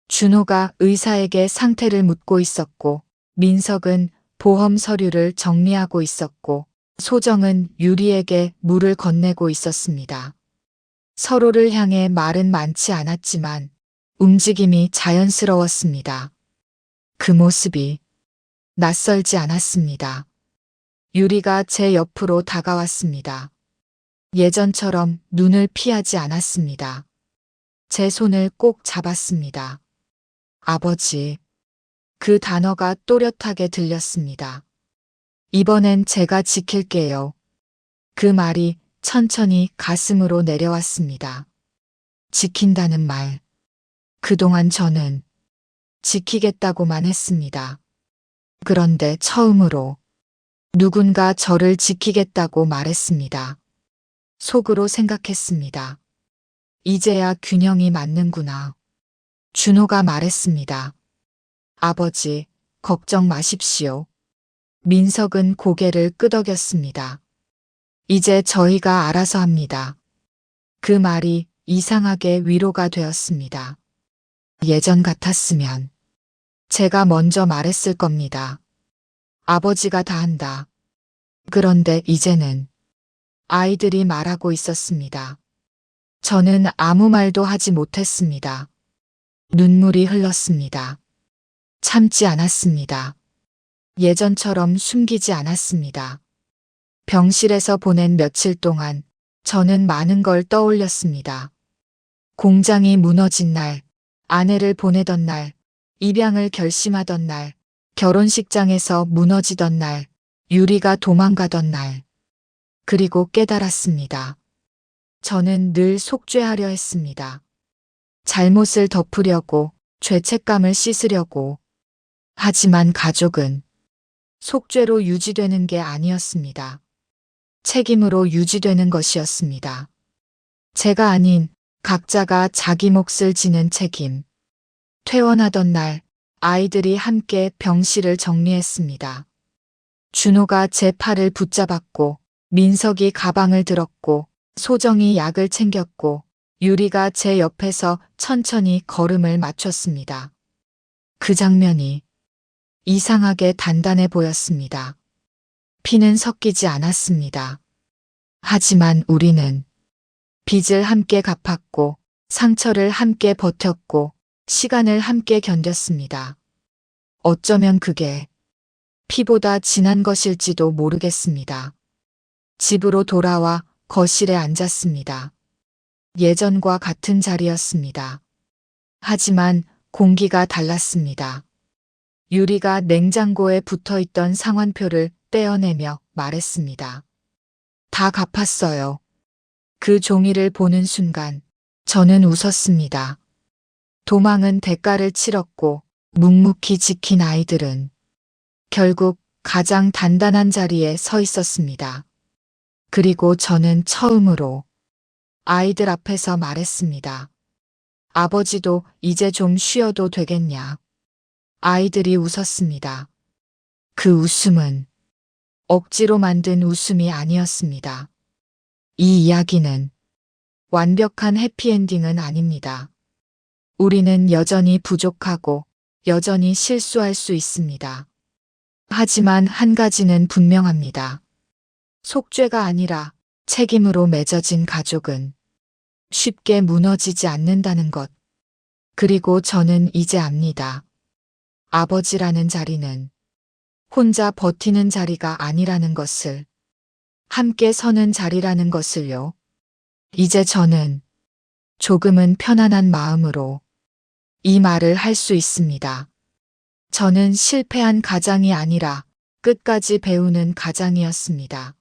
준호가 의사에게 상태를 묻고 있었고 민석은 보험 서류를 정리하고 있었고 소정은 유리에게 물을 건네고 있었습니다. 서로를 향해 말은 많지 않았지만 움직임이 자연스러웠습니다. 그 모습이 낯설지 않았습니다. 유리가 제 옆으로 다가왔습니다. 예전처럼 눈을 피하지 않았습니다. 제 손을 꼭 잡았습니다. 아버지. 그 단어가 또렷하게 들렸습니다. 이번엔 제가 지킬게요. 그 말이 천천히 가슴으로 내려왔습니다. 지킨다는 말. 그동안 저는 지키겠다고만 했습니다. 그런데 처음으로 누군가 저를 지키겠다고 말했습니다. 속으로 생각했습니다. 이제야 균형이 맞는구나. 준호가 말했습니다. 아버지, 걱정 마십시오. 민석은 고개를 끄덕였습니다. 이제 저희가 알아서 합니다. 그 말이 이상하게 위로가 되었습니다. 예전 같았으면 제가 먼저 말했을 겁니다. 아버지가 다 한다. 그런데 이제는 아이들이 말하고 있었습니다. 저는 아무 말도 하지 못했습니다. 눈물이 흘렀습니다. 참지 않았습니다. 예전처럼 숨기지 않았습니다. 병실에서 보낸 며칠 동안 저는 많은 걸 떠올렸습니다. 공장이 무너진 날, 아내를 보내던 날, 입양을 결심하던 날, 결혼식장에서 무너지던 날, 유리가 도망가던 날. 그리고 깨달았습니다. 저는 늘 속죄하려 했습니다. 잘못을 덮으려고, 죄책감을 씻으려고. 하지만 가족은 속죄로 유지되는 게 아니었습니다. 책임으로 유지되는 것이었습니다. 제가 아닌 각자가 자기 몫을 지는 책임. 퇴원하던 날 아이들이 함께 병실을 정리했습니다. 준호가 제 팔을 붙잡았고 민석이 가방을 들었고 소정이 약을 챙겼고 유리가 제 옆에서 천천히 걸음을 맞췄습니다. 그 장면이 이상하게 단단해 보였습니다. 피는 섞이지 않았습니다. 하지만 우리는 빚을 함께 갚았고 상처를 함께 버텼고 시간을 함께 견뎠습니다. 어쩌면 그게 피보다 진한 것일지도 모르겠습니다. 집으로 돌아와 거실에 앉았습니다. 예전과 같은 자리였습니다. 하지만 공기가 달랐습니다. 유리가 냉장고에 붙어있던 상환표를 떼어내며 말했습니다. 다 갚았어요. 그 종이를 보는 순간 저는 웃었습니다. 도망은 대가를 치렀고 묵묵히 지킨 아이들은 결국 가장 단단한 자리에 서 있었습니다. 그리고 저는 처음으로 아이들 앞에서 말했습니다. 아버지도 이제 좀 쉬어도 되겠냐. 아이들이 웃었습니다. 그 웃음은 억지로 만든 웃음이 아니었습니다. 이 이야기는 완벽한 해피엔딩은 아닙니다. 우리는 여전히 부족하고 여전히 실수할 수 있습니다. 하지만 한 가지는 분명합니다. 속죄가 아니라 책임으로 맺어진 가족은 쉽게 무너지지 않는다는 것. 그리고 저는 이제 압니다. 아버지라는 자리는 혼자 버티는 자리가 아니라는 것을, 함께 서는 자리라는 것을요. 이제 저는 조금은 편안한 마음으로 이 말을 할 수 있습니다. 저는 실패한 가장이 아니라 끝까지 배우는 가장이었습니다.